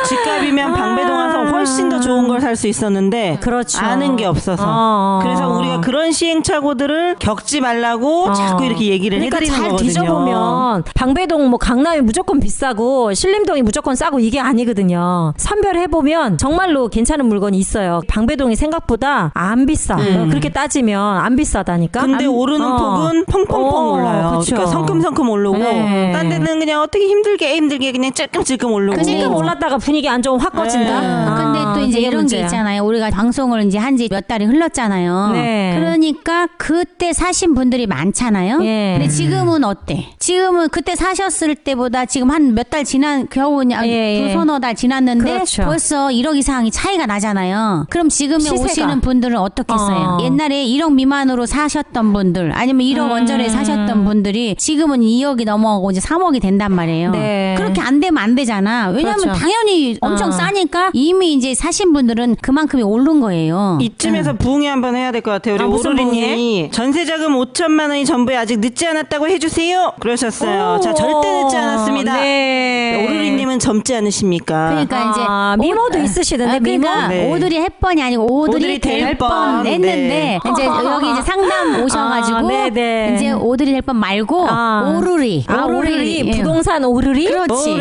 집값이면 방배동 와서 훨씬 더 좋은 걸 살 수 있었는데 그렇죠. 아는 게 없어서 그래서 우리가 그런 시행착오들을 겪지 말라고 자꾸 이렇게 얘기를 그러니까 해드리는 잘 거거든요. 뒤져보면 방배동 뭐 강남이 무조건 비싸고 신림동이 무조건 싸고 이게 아니거든요. 선별해보면 정말로 괜찮은 물건이 있어요. 방배동이 생각보다 안 비싸. 그렇게 따지면 안 비싸다니까. 근데 오르는 폭은 펑펑펑 올라요. 그쵸. 그러니까 성큼성큼 오르고 네. 딴 데는 그냥 어떻게 힘들게 그냥 찔끔찔끔 오르고 지금 올랐다가 분위기 안 좋으면 확 꺼진다. 근데 또 이제 그게 이런 문제야. 게 있잖아요. 우리가 방송을 이제 한 지 몇 달이 흘렀잖아요. 네. 그러니까 그때 사신 분들이 많잖아요. 예. 근데 지금은 어때? 지금은 그때 사셨을 때보다 지금 한 몇 달 지난 겨우 예. 서너 달 지났는데 그렇죠. 벌써 1억 이상이 차이가 나잖아요. 그럼 지금에 시세가. 오시는 분들은 어떻겠어요? 옛날에 1억 미만으로 사셨던 분들 아니면 1억 언저리에 사셨던 분들이 지금은 2억이 넘어가고 이제 3억이 된단 말이에요. 네. 그렇게 안 되면 안 되잖아. 왜냐면 그렇죠. 당연히 엄청 싸니까 이미 이제 사신 분들은 그만큼이 오른 거예요. 이쯤에서 부흥회 한번 해야 될 것 같아요. 우리 무슨 오르리님이 전세자금 5천만 원이 전부에 아직 늦지 않았다고 해주세요. 그러셨어요. 자, 절대 늦지 않았습니다. 네. 오르리님은 젊지 않으십니까? 그러니까 이제 미모도 있으시던데 그러니까 미모. 네. 오드리 햇번이 아니고 오드리 될 뻔 했는데 이제 여기 이제 상담 오셔가지고 네네. 이제 오드리 될 뻔 말고 오르리 오르리 예. 부동산 오르리. 그렇지.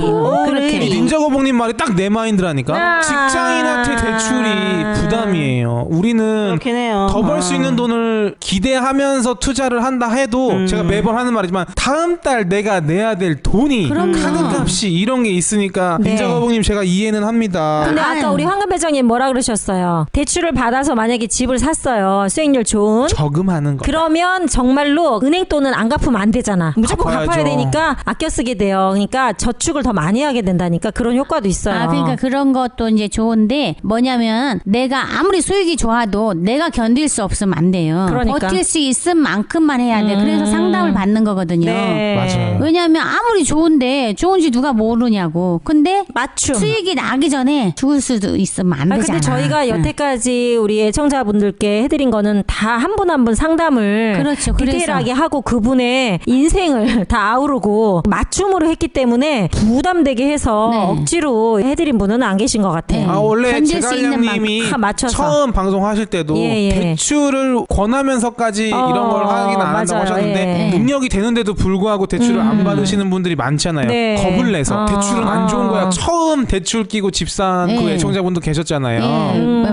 오르리. 민정어봉님 말이 딱 내 마인드라니까. 직장인한테 대출이 부담이에요. 우리는 그렇긴 해요. 더 벌 수 있는 돈을 기대하면서 투자를 한다 해도 제가 매번 하는 말이지만 다음 달 내가 내야 될 돈이 카드값이 이런 게 있으니까 네. 민정어봉님 제가 이해는 합니다. 근데 아까 우리 황금 회장님 뭐라 그러셨어요? 대출을 받아서 만약에 집을 샀어요. 수익률 좋은. 저금하는 거. 그러면 정말로 은행 돈은 안 갚으면 안 되잖아. 무조건 갚아야죠. 갚아야 되니까 아껴 쓰게 돼요. 그러니까 저축을 더 많이 하게 된다니까 그런 효과도 있어요. 아, 그러니까 그런 것도 이제 좋은데 뭐냐면 내가 아무리 수익이 좋아도 내가 견딜 수 없으면 안 돼요. 그러니까. 버틸 수 있은 만큼만 해야 돼. 그래서 상담을 받는 거거든요. 네. 맞아요. 왜냐하면 아무리 좋은지 누가 모르냐고. 근데 맞춤. 수익이 나기 전에 죽을 수도 있으면 안 아, 되잖아. 근데 저희가 여태까지 우리 애청자분들께 해드린 거는 다 한 분 한 분 상담을 그렇죠. 그래서. 디테일하게 하고 그분의 인생을 다 아우르고 맞춤으로 했기 때문에 부담되게 해서 네. 억지로 해드린 분은 안 계신 것 같아요. 네. 아 원래 견딜 수 있는 제갈량님이 만큼 맞춰서. 처음 방송하실 때도 예. 대출을 권하면서까지 이런 걸 하기는 안 한다고 맞아요. 하셨는데 예. 능력이 되는데도 불구하고 대출을 안 받으시는 분들이 많잖아요. 네. 겁을 내서 대출은 안 좋은 거야. 처음 대출 끼고 집 산 그 예. 애청자분도 계셨잖아요.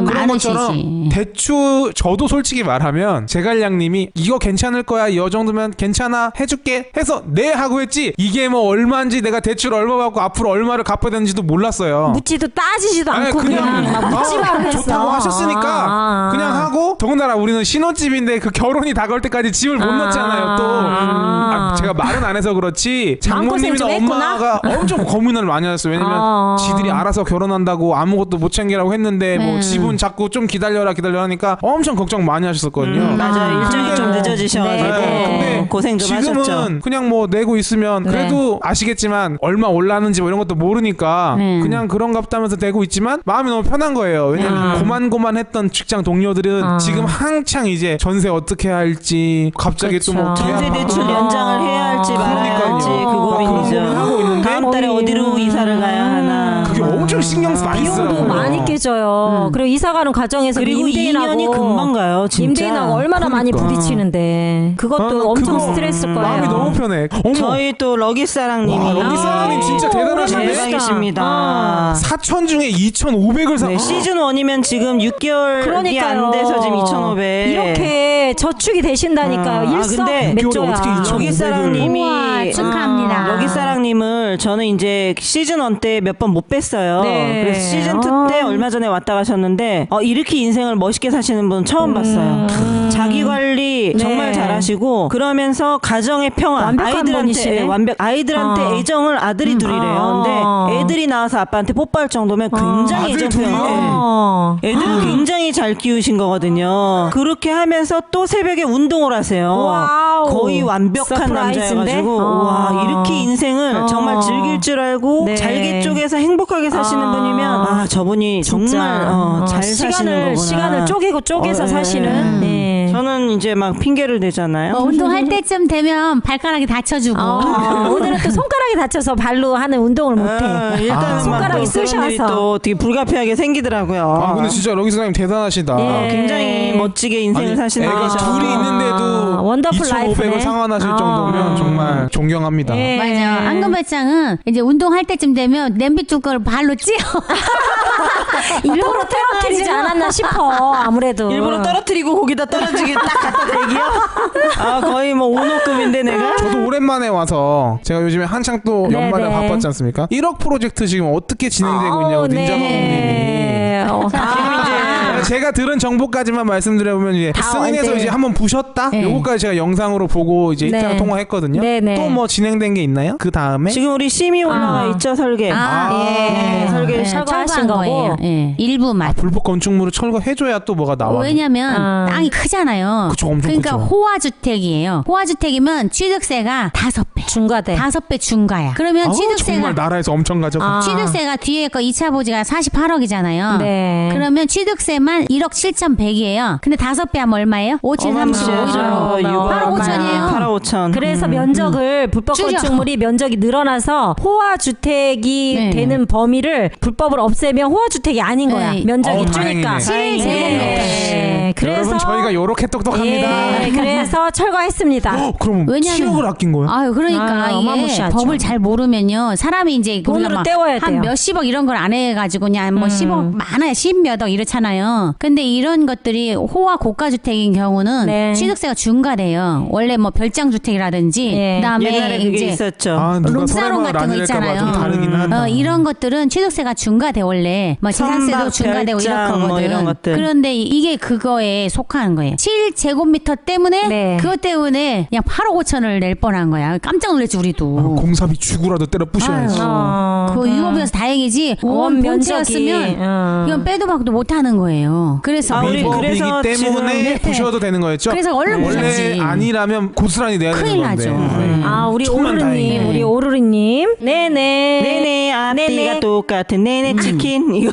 그런 것처럼 많으시지. 대출 저도 솔직히 말하면 제갈량님이 이거 괜찮을 거야 이 정도면 괜찮아 해줄게 해서 네 하고 했지 이게 뭐 얼마인지 내가 대출 얼마 받고 앞으로 얼마를 갚아야 되는지도 몰랐어요. 묻지도 따지지도 아니, 않고 그냥 막 묻지 말고 했어. 좋다고 하셨으니까 그냥 하고 그리고 더군다나 우리는 신혼집인데 그 결혼이 다가올 때까지 집을 못 넣잖아요. 또 제가 말은 안 해서 그렇지 장모님이나 마음고생 좀 엄마가 엄청 고민을 많이 하셨어요. 왜냐면 지들이 알아서 결혼한다고 아무것도 못 챙기라고 했는데 뭐 집은 자꾸 좀 기다려라 하니까 엄청 걱정 많이 하셨었거든요. 맞아요. 일정이 좀 늦어지셔가지고 근데 고생 좀 지금은 하셨죠. 그냥 뭐 내고 있으면 그래도 아시겠지만 얼마 올랐는지 뭐 이런 것도 모르니까 그냥 그런갑다면서 내고 있지만 마음이 너무 편한 거예요. 왜냐면 고만고만했던 직장 동료들은 지금 한창 이제 전세 어떻게 할지 갑자기 또 뭐 전세 대출 연장을 해야 할지 말아야 할지 그 고민이죠. 하고 있는데 다음 달에 어디로 이사를 가야 하나. 그게 엄청 신경 많이 비용도 쓰더라고요. 많이 깨져요. 그리고 이사 가는 과정에서 그리고 임대인하고 2년이 금방 가요. 진짜. 임대인하고 얼마나 많이 부딪히는데 그것도 엄청 그거 스트레스일 거예요. 마음이 너무 편해. 어머. 저희 또 러기사랑님이 러기사랑님 진짜 대단하신데? 대박이십니다. 4천 중에 2,500을 사. 네, 시즌 1이면 지금 6개월이 그러니까요. 안 돼서 지금 2,500. 이렇게 저축이 되신다니까요. 근데 일석몇조야. 어떻게 2,500 러기사랑님이 우와, 축하합니다. 러기사랑님을 저는 이제 시즌 1 때 몇 번 못 뵀어요. 네. 그래서 시즌 2 때 얼마 전에 왔다 가셨는데 이렇게 인생을 멋있게 사시는 분 처음 봤어요. 자기 관리 네. 정말 잘하시고 그러면서 가정의 평화, 완벽한 분이시네. 아이들한테 애정을 아들이 둘이래요. 근데 애들이 나와서 아빠한테 뽀뽀할 정도면 굉장히 아들 애정 둘이요? 표현. 애들을 굉장히 잘 키우신 거거든요. 그렇게 하면서 또 새벽에 운동을 하세요. 와우. 거의 완벽한 서프라이즈인데? 남자여가지고 와 이렇게 인생을 정말 즐길 줄 알고 네. 잘게 쪼개서 행복하게 사시는 분이면 저분이 정말 잘 사시는 거구나. 시간을 쪼개서 사시는. 네. 저는 이제 막 핑계를 대잖아요. 운동할 때쯤 되면 발가락이 다쳐주고. 오늘은 또 손가락이 다쳐서 발로 하는 운동을 못해. 일단은 손가락이 막 그런 일이 쑤셔서. 또 되게 불가피하게 생기더라고요. 근데 진짜 러기사장님 대단하시다. 예. 굉장히 멋지게 인생을 사시는 애가 분이셔. 둘이 있는데도 원더풀 라이프네. 2,500을 상환하실 정도면 정말 존경합니다. 예. 맞아. 앙금발장은 이제 운동할 때쯤 되면 냄비 뚜껑을 발로 찧어. 일부러 떨어뜨리지 않았나 싶어. 아무래도. 일부러 떨어뜨리고 거기다 떨어지게 딱 갖다 대기요? 거의 뭐 오노급인데 내가? 저도 오랜만에 와서 제가 요즘에 한창 또 네, 연말에 네. 바빴지 않습니까? 1억 프로젝트 지금 어떻게 진행되고 있냐고 닌자 네. 제가 들은 정보까지만 말씀드려보면 이제 승인해서 네. 이제 한번 부셨다? 네. 요거까지 제가 영상으로 보고 이제 네. 이따가 통화했거든요. 네, 네. 또 뭐 진행된 게 있나요? 그 다음에? 지금 우리 심이 올라가 있죠 설계. 예. 설계 철거하신 거고. 거예요. 예. 일부만. 불법 건축물을 철거해줘야 또 뭐가 나와. 왜냐면 땅이 크잖아요. 그쵸, 엄청 그러니까 크죠. 호화주택이에요. 호화주택이면 취득세가 5배. 중과돼. 5배 중과야. 그러면 취득세가 정말 나라에서 엄청 가져가. 취득세가 뒤에 거 2차 보지가 48억이잖아요. 네. 그러면 취득세만 1억 7,100이에요. 근데 5배 하면 얼마예요? 5, 7, 35. 8억 5천이에요. 8억 5천. 그래서 면적을 불법 줄여. 건축물이 면적이 늘어나서 호화 주택이 네. 되는 범위를 불법을 없애면 호화 주택이 아닌 거야. 네. 면적이 다행이네. 줄니까. 다행이네. 그래서 여러분 저희가 요렇게 똑똑합니다. 예, 그래서 철거했습니다. 그럼 왜냐면- 7억을 아낀 거예요? 아유, 그러니까 이게 어마무시하죠. 법을 잘 모르면요. 사람이 이제 돈으로 우리가 막 때워야 한 돼요. 몇십억 이런 걸 안 해가지고 그냥 뭐 10억 많아야 10몇억 이렇잖아요. 근데 이런 것들이 호화 고가주택인 경우는 네. 취득세가 중과돼요. 원래 뭐 별장주택이라든지 예. 그다음에 옛날에 그게 이제 있었죠. 누가 룸사롱 설마 같은 거 안 있잖아요. 할까봐 좀 다르긴 하다. 이런 것들은 취득세가 중과돼 원래. 뭐 재산세도 선박, 중과되고 별장, 이렇거든. 뭐 이런 것들. 그런데 이게 그거에 속하는 거예요. 7제곱미터 때문에 네. 그것 때문에 그냥 8억 5천을 낼 뻔한 거야. 깜짝 놀랐지 우리도. 공사비 주고라도 때려 부셔야지. 그 유업이어서 다행이지. 원 면적이었으면 이건 빼도 박도 못 하는 거예요. 그래서 우리 불법이기 그래서 때문에 지금- 네. 부셔도 되는 거였죠? 그래서 얼른 원래 부셨지. 아니라면 고스란히 내야 큰일 되는 건데. 나죠. 네. 우리 천만 오르르님, 다행이네. 우리 오르르님. 네네. 네네 앞뒤가 네네. 똑같은 네네 치킨 이거.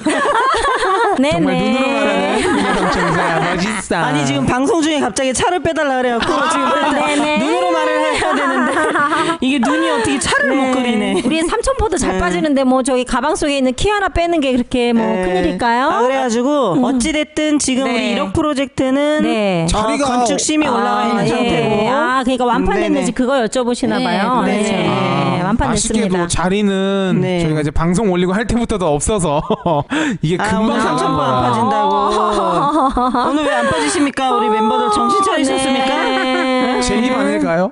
네네. 정말 눈으로 말하는 정사야 멋있어. 아니 지금 방송 중에 갑자기 차를 빼달라 그래갖고 지금 네네. 눈으로 말을 해야 되는데 이게 눈이 어떻게 차를 못 그리네. 우리 삼천포도 잘 빠지는데 뭐 저기 가방 속에 있는 키 하나 빼는 게 그렇게 뭐 큰일일까요? 그래가지고 어찌됐든 지금 네. 우리 1억 프로젝트는 네. 자리가- 건축심이 올라가 있는 예. 상태고. 그러니까 완판됐는지 네네. 그거 여쭤보시나 네, 봐요. 그렇죠. 네. 완판됐습니다. 아쉽게도 자리는 네. 저희가 이제 방송 올리고 할 때부터도 없어서 이게 오늘 금방 나간 3,000번 안 거야. 빠진다고. 오늘 왜 안 빠지십니까? 우리 멤버들 정신 차리셨습니까? 네. 제 힘 아닐까요?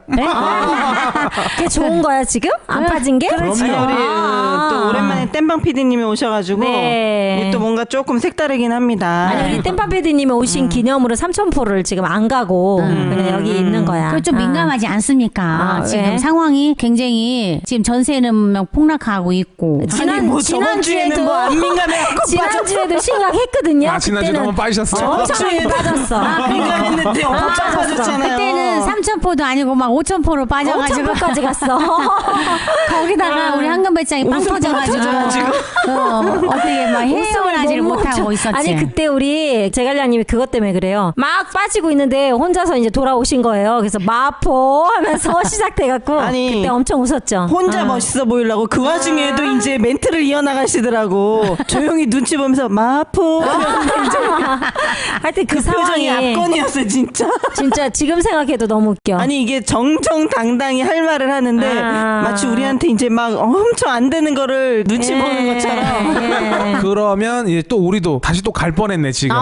그게 좋은 거야 지금? 안 빠진 게? 아니, 우리 또 오랜만에 땜방 PD님이 오셔가지고 이게 또 뭔가 조금 색다르긴 합니다. 아니 우리 땜방 PD님이 오신 기념으로 삼천포를 지금 안 가고 그냥 여기 있는 거야. 그 좀 민감하지 않습니까? 지금 상황이 굉장히 지금 전세는 폭락하고 있고. 지난주에는 뭐 안 민감해갖고 지난주에도 심각했거든요. 지난주에 너무 빠지셨어요. 엄청 빠졌어. 민감했는데 엄청 빠졌잖아요. 그때는 3,000포도 아니고 막 5,000포로 빠져가지고 5,000포까지 갔어. 거기다가 우리 황금 배짱이 빵 터져가지고 어떻게 막 해석을 하지를 못하고 있었지. 아니 그때 우리 제갈량님이 그것 때문에 그래요. 막 빠지고 있는데 혼자서 이제 돌아오신 거예요. 그래서 마포 하면서 시작돼갖고 아니, 그때 엄청 웃었죠. 혼자 멋있어 보이려고 그 와중에도 이제 멘트를 이어나가시더라고. 조용히 눈치 보면서 마포. 하여튼 그 표정이 상황이 압권이었어 진짜. 진짜 지금 생각해도 너무 웃겨. 아니 이게 정정당당히 할 말을 하는데 마치 우리한테 이제 막 엄청 안 되는 거를 눈치 보는 것처럼. 그러면 이제 또 우리도 다시 또 갈 뻔했네 지금.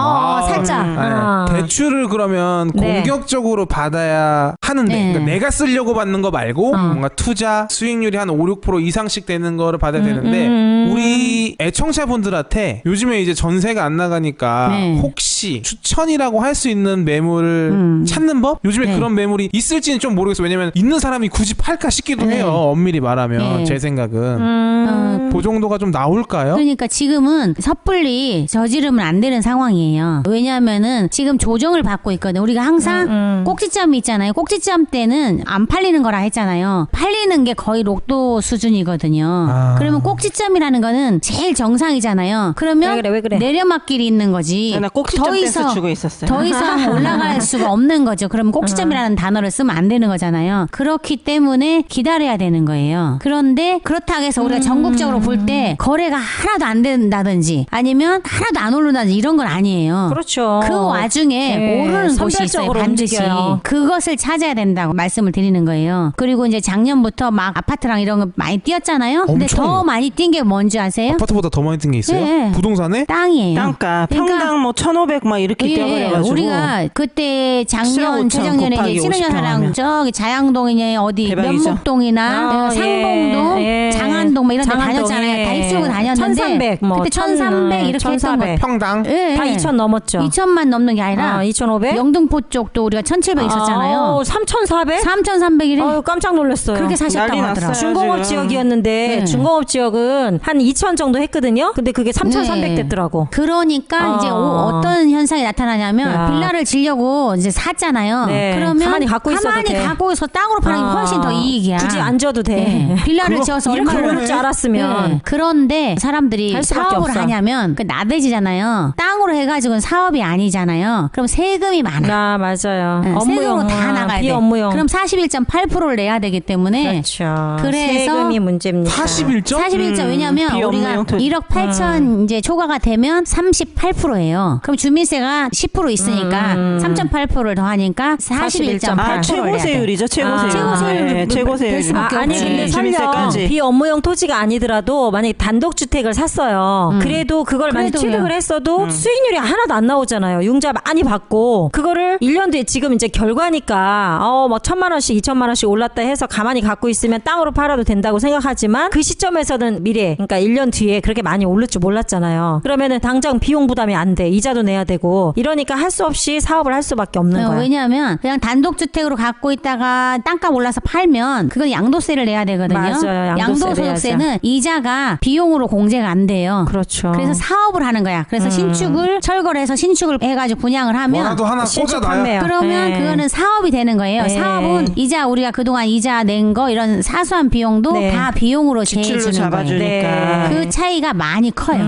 살짝. 대출을 그러면 공격적으로 받아야 하는데 그러니까 내가 쓰려고 받는 거 말고 뭔가 투자 수익률이 한 5, 6% 이상씩 되는 거를 받아야 되는데 우리 애청자분들한테 요즘에 이제 전세가 안 나가니까 혹시 추천이라고 할 수 있는 매물을 찾는 법? 요즘에 그런 매물이 있을지는 좀 모르겠어요. 왜냐면 있는 사람이 굳이 팔까 싶기도 해요. 엄밀히 말하면 제 생각은 보정도가 좀 나올까요? 그러니까 지금은 섣불리 저지르면 안 되는 상황이에요. 왜냐하면은 지금 조정을 받고 있거든. 우리가 항상 꼭지점이 있잖아요. 꼭지점 때는 안 팔리는 거라 했잖아요. 팔리는 게 거의 로또 수준이거든요. 그러면 꼭지점이라는 거는 제일 정상이잖아요. 그러면 왜 그래? 내려막길이 있는 거지. 나 꼭지점 댄스 주고 있었어요. 더 이상 올라갈 수가 없는 거죠. 그러면 꼭지점이라는 단어를 쓰면 안 되는 거잖아요. 그렇기 때문에 기다려야 되는 거예요. 그런데 그렇다고 해서 우리가 전국적으로 볼 때 거래가 하나도 안 된다든지 아니면 하나도 안 오른다든지 이런 건 아니에요. 그렇죠. 그 와중에 오르는 곳이 있어요. 선별적으로 반드시. 움직여요. 그것을 찾아야 된다고 말씀을 드리는 거예요. 그리고 이제 작년부터 막 아파트랑 이런 거 많이 뛰었잖아요. 근데 엄청. 더 많이 뛴 게 뭔지 아세요? 아파트보다 더 많이 뜬 게 있어요? 네. 부동산에? 땅이에요. 땅가 그러니까 평당 뭐 1,500 막 이렇게 뛰어버려가지고 우리가 그때 작년 7억 5천 재작년에 곱하기 이제 50평 신혼여사랑 하면. 저기 자양동이냐 어디 대박이죠. 면목동이나 상봉동, 장안동 뭐 이런 데 다녔잖아요. 다 입수하고 다녔는데 1,300 뭐 그때 1,300 이렇게 했던 거. 평당? 예, 다 2,000 넘었죠. 2,000만 넘는 게 아니라 2,500? 영등포 쪽도 우리가 1,700 있었잖아요. 3,400? 3,300이래. 깜짝 놀랐어요. 그렇게 사셨다고 난리 하더라고요. 났어요. 중공업 지금. 지역이었는데 중공업 지역은 한 2,000 정도 했거든요. 근데 그게 3,300 네. 됐더라고. 그러니까 이제 어떤 현상이 나타나냐면 빌라를 지려고 이제 샀잖아요. 네. 그러면 가만히 갖고 있어도 돼. 갖고 있어 땅으로 파는 게 훨씬 더 이익이야. 굳이 안 줘도 돼. 네. 빌라를 지어서 이렇게 얼마를 오를 줄 알았으면. 네. 그런데 사람들이 할 수밖에 사업을 없어. 하냐면 그 나대지잖아요. 땅으로 해가지고는 사업이 아니잖아요. 그럼 세금이 많아. 맞아요. 네, 세금으로 다 나가야 돼. 비업무용. 그럼 41.8%를 내야 되기 때문에 그렇죠. 그래서 세금이 문제입니다. 41점? 41점 왜냐면 우리가 비업무용 토지. 1억 8천 이제 초과가 되면 38%예요. 그럼 주민세가 10% 있으니까 3.8%를 더하니까 41.8%. 최고세율이죠. 최고세율. 최고세율 최고세율. 수밖에 아니 없지. 근데 설령 주민세까지. 비업무용 토지가 아니더라도 만약에 단독주택을 샀어요. 그래도 그걸 만약 그래도요. 취득을 했어도 수익률이 하나도 안 나오잖아요. 융자 많이 받고 그거를 1년 뒤에 지금 이제 결과니까 뭐 1,000만 원씩 2,000만 원씩 올랐다 해서 가만히 갖고 있으면 땅으로 팔아도 된다고 생각하지만 그 시점에서는 미래 그러니까 1년 뒤에 그렇게 많이 오를 줄 몰랐잖아요. 그러면은 당장 비용 부담이 안 돼. 이자도 내야 되고 이러니까 할 수 없이 사업을 할 수밖에 없는 거야. 왜냐하면 그냥 단독주택으로 갖고 있다가 땅값 올라서 팔면 그건 양도세를 내야 되거든요. 맞아요. 양도소득세는 이자가 비용으로 공제가 안 돼요. 그렇죠. 그래서 사업을 하는 거야. 그래서 신축을 철거를 해서 신축을 해가지고 분양을 하면 뭐라도 하나 신축 꽂아놔야 판매요. 그러면 네. 그거는 사업이 되는 거예요. 네. 사업은 이자 우리가 그동안 이자 낸 거 이런 사소한 비용도 네. 다 비용으로 지출로 제해주는 거예요. 잡아주니까. 그 차이가 많이 커요.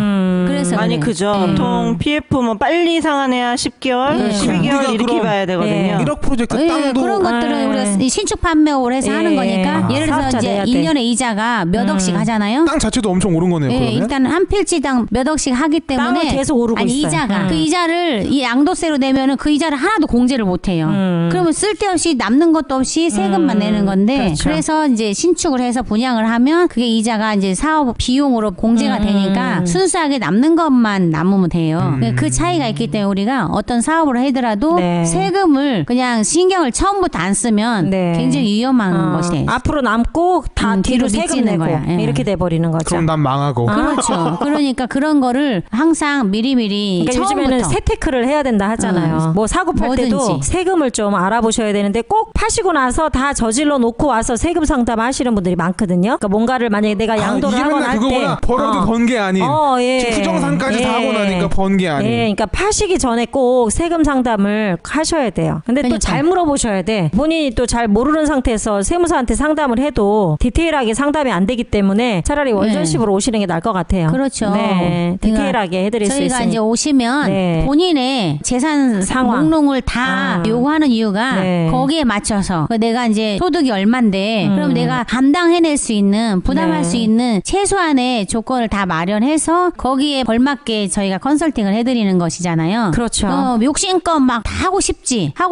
그래서 많이 그래요. 크죠. 보통 PF 뭐 빨리 상환해야 10개월, 12개월 우리가 이렇게 그럼 봐야 되거든요. 1억 프로젝트 예, 땅도 그런 것들은 우리가 이 신축 판매업을 해서 하는 거니까 예를 들어서 사업자 이제 내야 돼. 1년에 이자가 몇 억씩 하잖아요. 땅 자체도 엄청 오른 거네요. 예, 그러면? 일단 한 필지당 몇 억씩 하기 때문에 땅은 계속 오르고 아니 있어요. 이자가 그 이자를 이 양도세로 내면은 그 이자를 하나도 공제를 못 해요. 그러면 쓸데없이 없이 남는 것도 없이 세금만 내는 건데 그렇죠. 그래서 이제 신축을 해서 분양을 하면 그게 이자가 이제 사업 비용으로 공제가 되니까 순수하게 남는 것만 남으면 돼요. 그 차이가 있기 때문에 우리가 어떤 사업을 하더라도 네. 세금을 그냥 신경을 처음부터 안 쓰면 네. 굉장히 위험한 것이 돼요. 앞으로 남고 다 뒤로 뒤로 세금 미치는 내고 거야. 예. 이렇게 돼버리는 거죠. 그럼 난 망하고. 그렇죠. 그러니까 그런 거를 항상 미리미리 그러니까 처음부터 요즘에는 세테크를 해야 된다 하잖아요. 뭐 사고 팔 때도 뭐든지. 세금을 좀 알아보셔야 되는데 꼭 파시고 나서 다 저질러 놓고 와서 세금 상담하시는 분들이 많거든요. 그러니까 뭔가를 만약에 내가 양도를 이게 하거나 맨날 할 그거구나. 때 벌어도 번 게 아닌. 예. 부정상까지 다 하고 나니까 번 게 아닌. 예, 그러니까 파시기 전에 꼭 세금 상담을 하셔야 돼요. 근데 또 그러니까. 잘 물어보셔야 돼. 본인이 또 잘 모르는 상태에서 세무사한테 상담을 해도 디테일하게 상담이 안 되기 때문에 차라리 월전십으로 오시는 게 나을 것 같아요. 그렇죠. 네, 디테일하게 해드릴 수 저희가 있으니. 이제 오시면 네. 본인의 재산 상황. 목록을 다 요구하는 이유가 네. 거기에 맞춰서 내가 이제 소득이 얼만데 그럼 내가 감당해낼 수 있는 부담할 네. 수 있는 최소한의 조건을 다 마련해서 거기에 걸맞게 저희가 컨설팅을 해드리는 것이잖아요. 그렇죠. 욕심껏 막 다 하고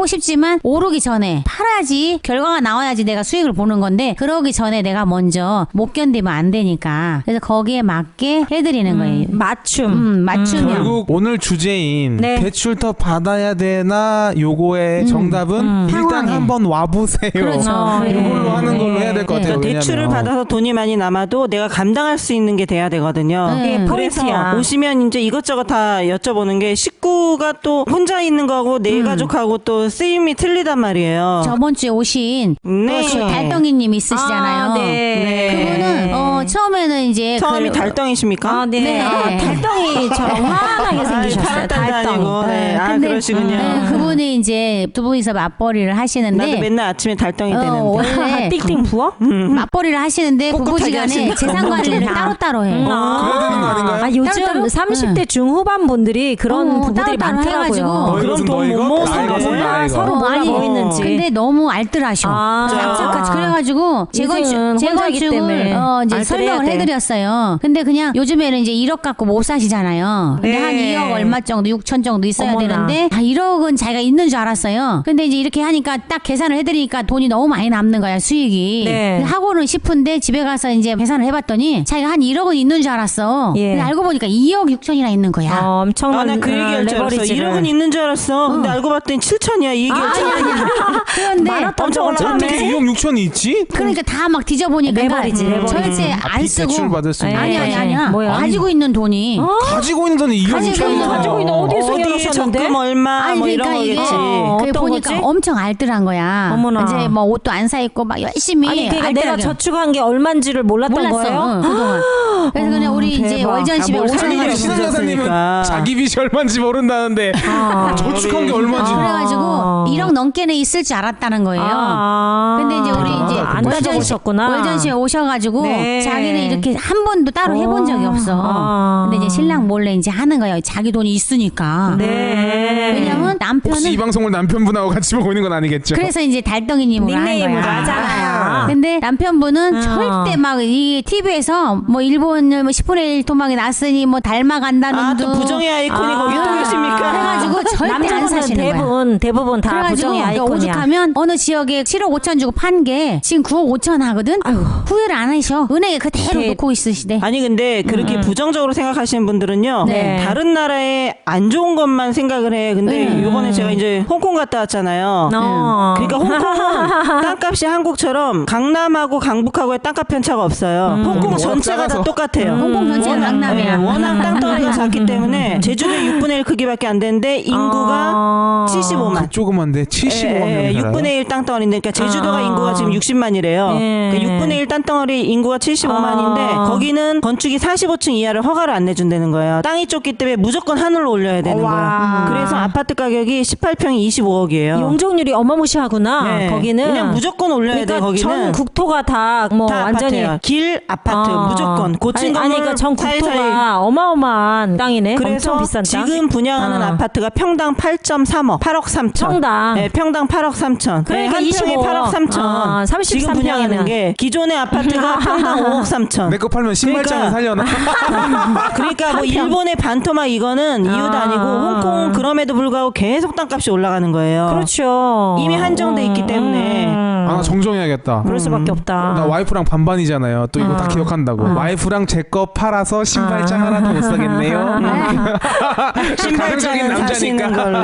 싶지만 오르기 전에 팔아야지 결과가 나와야지 내가 수익을 보는 건데 그러기 전에 내가 먼저 못 견디면 안 되니까 그래서 거기에 맞게 해드리는 거예요. 맞춤형. 결국 오늘 주제인 네. 대출 더 받아야 되나 요거의 정답은 일단 상황에. 한번 와보세요. 그렇죠. 이걸로 하는 걸로 해야 될 것 같아요. 그러니까 대출을 왜냐면. 받아서 돈이 많이 남아도 내가 감당할 수 있는 게 돼야 되거든요. 네. 그래서 포인트야. 오시면 이제 이것저것 다 여쭤보는 게 식구가 또 혼자 있는 거하고 네 가족하고 또 쓰임이 틀리단 말이에요. 저번 주에 오신 네. 그 달덩이님 있으시잖아요. 그분은 처음에는 이제 처음이 달덩이십니까? 네. 네. 달덩이처럼 환하게 생기셨어요. 달덩이. 네. 아, 근데, 그러시군요. 그분이 이제 두 분이서 맞벌이를 하시는데 나도 맨날 아침에 달덩이 되는데. 원래 띵띵 부어? 맞벌이를 하시는데 꼿꼿하게 부부지간에 하시는 재산 관리를 따로따로 해. 그래야 되는 거 아닌가요? 요즘 따로따로? 30대 중후반 분들이 그런 부부들이 따로따로 많더라고요. 해가지고. 너희 그럼 것은 돈 너희 못 것, 모으는 나의 거 것은 몰라. 나의 것. 서로 몰라 뭐 있는지. 근데 너무 알뜰하셔. 악착같이 그래가지고 인생은 혼자이기 때문에 재건축을 이제 알뜰해야 설명을 돼. 해드렸어요. 근데 그냥 요즘에는 이제 1억 갖고 못 사시잖아요. 근데 네. 한 2억 얼마 정도, 6천 정도 있어야 어머나. 되는데 1억은 자기가 있는 줄 알았어요. 근데 이제 이렇게 하니까 딱 계산을 해드리니까 돈이 너무 많이 남는 거야, 수익이. 네. 하고는 싶은데 집에 가서 이제 계산을 해봤더니 자기가 한 1억은 있는 줄 알았어. 예. 근데 알고 보니까 2억 6천이나 있는 거야. 엄청난 나 그 얘기할 줄 알았어. 레버리지를. 1억은 있는 줄 알았어. 근데 알고 봤더니 7천이야. 이 얘기할 줄 알았어. 그런데 엄청 올랐네. 어떻게 2억 6천이 있지? 그러니까 다 막 뒤져보니까 레버리지, 레버리지. 절대 아, 안 빚 쓰고 대출 받을 수 있는. 아니야. 뭐야? 가지고 있는 돈이 가지고 있는 돈이 2억 가지고 6천이. 있는 가지고 있는 어디에 어디에 숨겨놓으셨는데? 적금 얼마 아니 뭐 이런 그러니까 이게 거겠지. 그게 어떤 보니까 거지? 엄청 알뜰한 거야. 어머나. 이제 뭐 옷도 안 사 입고 막 열심히 아니 그러니까 내가 알뜰하게. 저축한 게 얼마인지를 몰랐던 몰랐어. 거예요? 그동안. 그래서 그냥 우리 이제 대박. 월전집에 뭘 오시는 사는 거 거야, 신한 여사님은 그러니까. 자기 빚이 얼마인지 모른다는데 저축한 게 얼마인지. 그래가지고 1억 넘게는 있을 줄 알았다는 거예요. 근데 이제 우리 이제 안 찾아보셨구나. 월전시에 오셔가지고 네. 자기는 이렇게 한 번도 따로 해본 적이 없어. 근데 이제 신랑 몰래 이제 하는 거예요. 자기 돈이 있으니까. 네. 왜냐면 혹시 이 남편은 방송을 남편분하고 같이 보고 있는 건 아니겠죠? 그래서 이제 달덩이님으로 하는 닉네임으로 거야. 하잖아요. 근데 남편분은 절대 막 이 TV에서 뭐 일본 뭐 10분의 1 토막이 났으니 뭐 닮아간다는 아, 또 둥. 부정의 아이콘이 거기 또 계십니까? 그래가지고 절대 안 남자분은 사시는 대부분 다 그래가지고 부정의 그러니까 아이콘이야. 오죽하면 어느 지역에 7억 5천 주고 판 게 지금 9억 5천 하거든. 후회를 안 하셔. 은행에 그대로 놓고 있으시대. 아니 근데 그렇게 부정적으로 생각하시는 분들은요. 네. 다른 나라에 안 좋은 것만 생각을 해. 근데 요번에 제가 이제 홍콩 갔다 왔잖아요. 그러니까 홍콩은 땅값이 한국처럼 강남하고 강북하고의 땅값 편차가 없어요. 홍콩 전체가 다 작아서. 똑같아요. 홍콩 전체가 강남이야. 워낙 땅덩어리가 작기 때문에 제주도의 6분의 1 크기밖에 안 되는데 인구가 75만. 조그만데 75만 명이 살아요. 6분의 1 땅덩어리인데 그러니까 제주도가 인구가 지금 60만이래요. 그러니까 6분의 1 땅덩어리 인구가 75만인데 거기는 건축이 45층 이하를 허가를 안 내준다는 거예요. 땅이 좁기 때문에 무조건 하늘로 올려야 되는 거예요. 그래서 아파트 가격이 18평이 25억이에요. 용적률이 어마무시하구나. 거기는 그냥 무조건 올려야 돼. 그러니까 거기는 전 국토가 다 뭐 다 완전히 아파트예요. 길 아파트 무조건 고층 건물 그러니까 전 사이사이. 국토가 어마어마한 땅이네. 그래서 엄청 비싼 땅. 지금 분양하는 아파트가 평당 8.3억, 8억 3천. 평당. 네, 평당 8억 3천. 그러니까 한 평에 25억. 8억 3천. 아, 33 지금 분양하는 평이면. 게 기존의 아파트가 평당 5억 3천. 내 거 팔면 신발장을 살려나? 그러니까 뭐 일본의 반토막 이거는 이유도 아니고 홍콩 그럼에도 불구하고 계속 땅값이 올라가는 거예요. 그렇죠. 이미 한정돼 있기 때문에. 아, 나 정정해야겠다. 그럴 수밖에 없다. 나 와이프랑 반반이잖아요. 또 이거 다 기억한다고. 와이프랑 제 거 팔아서 신발장 하나도 못 사겠네요. 가정적인 신발장은 사시는 걸로.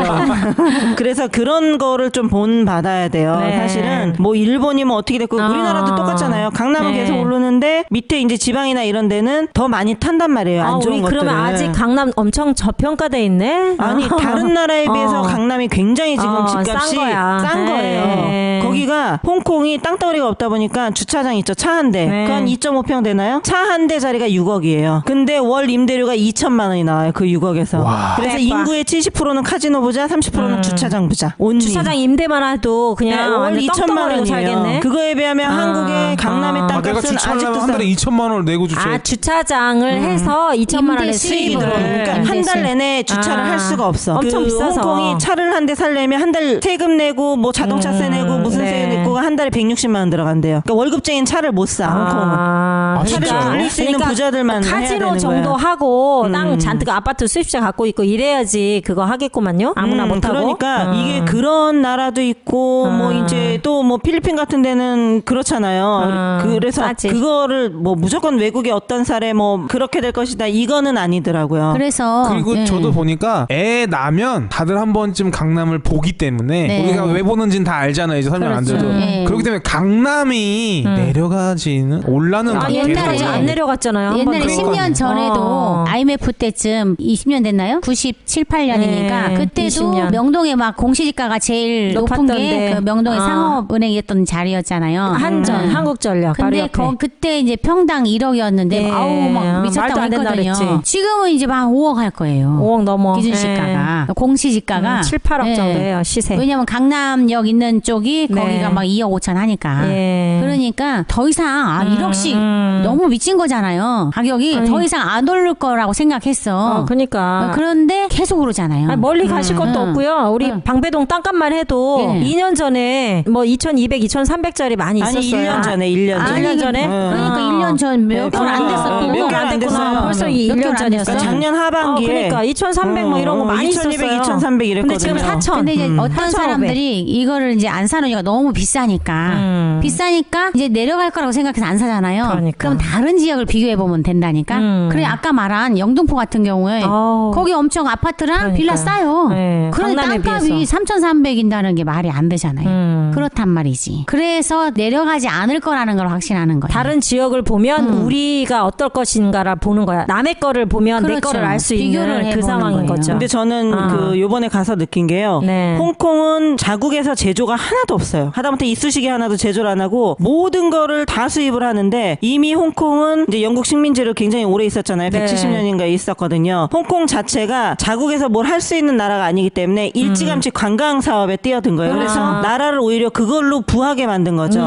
그래서 그런 거를 좀 본받아야 돼요. 네. 사실은 뭐 일본이 뭐 어떻게 됐고 우리나라도 똑같잖아요. 강남은 네. 계속 오르는데 밑에 이제 지방이나 이런 데는 더 많이 탄단 말이에요. 안 좋은 우리 것들을. 그러면 아직 강남 엄청 저평가돼 있네? 아니 다른 나라에 비해서 강남이 굉장히 지금 집값이 싼 거예요. 네. 거기가 홍콩이 땅덩어리가 없다 보니까 주차장 있죠. 차 한 대. 네. 그 한 2.5평 되나요? 차 한 대 자리가 6억이에요. 근데 월 임대료가 2천만 원이 나와요. 그 6억에서. 그래서 대박. 인구의 70%는 카지노 부자, 30%는 주차장 부자. 온리. 주차장 임대만 해도 그냥 네, 월 완전 2천만 떡덩어리로 원이에요. 살겠네. 그거에 비하면 한국의 강남의 내가 땅값은 주차하려면 아직도 한 달에 2천만 원을 내고 주차. 주차장을 해서 2천만 원의 임대 수익이 수입으로. 들어오는 그러니까 임대세. 한 달 내내 주차를 할 수가 없어. 엄청 그 비싸서. 홍콩이 차를 한 대 살려면 한 달 세금 내고 뭐 자동차세 내고 무슨 네. 세금 내고 한 달에 160만 원 들어간대요. 그러니까 월급쟁이는 차를 못 사. 홍콩은. 차를 진짜요? 돌릴 수 있는 부자들만 해야 카지노 되는 정도 거야. 하고 땅 잔뜩 아파트 수입자 갖고 있고 이래야지 그거 하겠구만요. 아무나 못 하고. 그러니까 이게 그런 나라도 있고 뭐 이제 또 뭐 필리핀 같은 데는 그렇잖아요. 그래서 싸지. 그거를 뭐 무조건 외국의 어떤 사례 뭐 그렇게 될 것이다 이거는 아니더라고요. 그래서 그리고 예. 저도 보니까 애 나면 다들 한 번쯤 강남을 보기 때문에 네. 우리가 왜 보는지는 다 알잖아요. 이제 설명 안 그렇죠. 드려도. 네. 그렇기 때문에 강남이 내려가지는 올라는 아, 옛날에 계속 안 내려갔잖아요. 한 옛날에 번도. 10년 전에도 IMF 때쯤 20년 됐나요? 97, 8년이니까 네, 그때도 20년. 명동에 막 공시지가가 제일 높은 높았던데. 게 그 명동의 상업은행이었던 자리였잖아요. 한전, 한국전력. 바로 근데 옆에. 그때 이제 평당 1억이었는데 네. 아우 막 말도 미쳤다고 안 된다 했거든요. 그랬지. 지금은 이제 막 5억 할 거예요. 5억 넘어. 기준시가가 공시지가가 7, 8억 정도예요. 시세. 왜냐면 강남역 있는 쪽이 네. 거기가 막 2억 5천 하니까. 예. 그러니까 더 이상 1억씩 너무 미친 거잖아요. 가격이 더 이상 안 오를 거라고 생각했어. 그러니까. 그런데 계속 오르잖아요. 아니, 멀리 가실 것도 없고요. 우리 방배동 땅값만 해도 예. 2년 전에 뭐 2,200, 2,300짜리 많이 아니 있었어요. 1년 전에 1년 전에. 1년 전에? 그러니까 1년 전 몇 개월 안 됐어. 몇 개월 안 됐어요. 벌써 몇 1년 개월 안 전이었어. 됐어요. 작년 하반기에 그러니까 2,300 뭐 이런 거 많이 2,200, 있었어요. 2,300 이랬거든요. 근데 지금 4,000. 근데 이제 어떤 4,500. 사람들이 이거를 이제 안 사는 이유가 너무 비싸니까. 비싸니까 이제 내려갈 거라고 생각해서 안 사잖아요. 그러니까. 그럼 다른 지역을 비교해 보면 된다니까. 그래 아까 말한 영등포 같은 경우에 아우. 거기 엄청 아파트랑 그러니까요. 빌라 싸요. 네, 그런데 강남에 땅값이 비해서. 3,300인다는 게 말이 안 되잖아요. 그렇단 말이지. 그래서 내려가지 않을 거라는 걸 확신하는 거예요. 다른 지역을 보면 우리가 어떨 것인가를 보는 거야. 남의 거를 보면 내 그렇죠. 거를 알 수 비교를 있는 그 해보는 상황인 거예요. 거죠. 근데 저는 그 요번에 가서 느낀 게요. 네. 홍콩은 자국에서 제조가 하나도 없어요. 하다못해 이쑤시개 하나도 제조를 안 하고 모든 거를 다 수입을 하는데 이미 홍콩은 이제 영국 식민지를 굉장히 오래 있었잖아요. 네. 170년인가 있었거든요. 홍콩 자체가 자국에서 뭘 할 수 있는 나라가 아니기 때문에 일찌감치 관광 사업에 뛰어든 거예요. 그래서 나라를 오히려 그걸로 부하게 만든 거죠.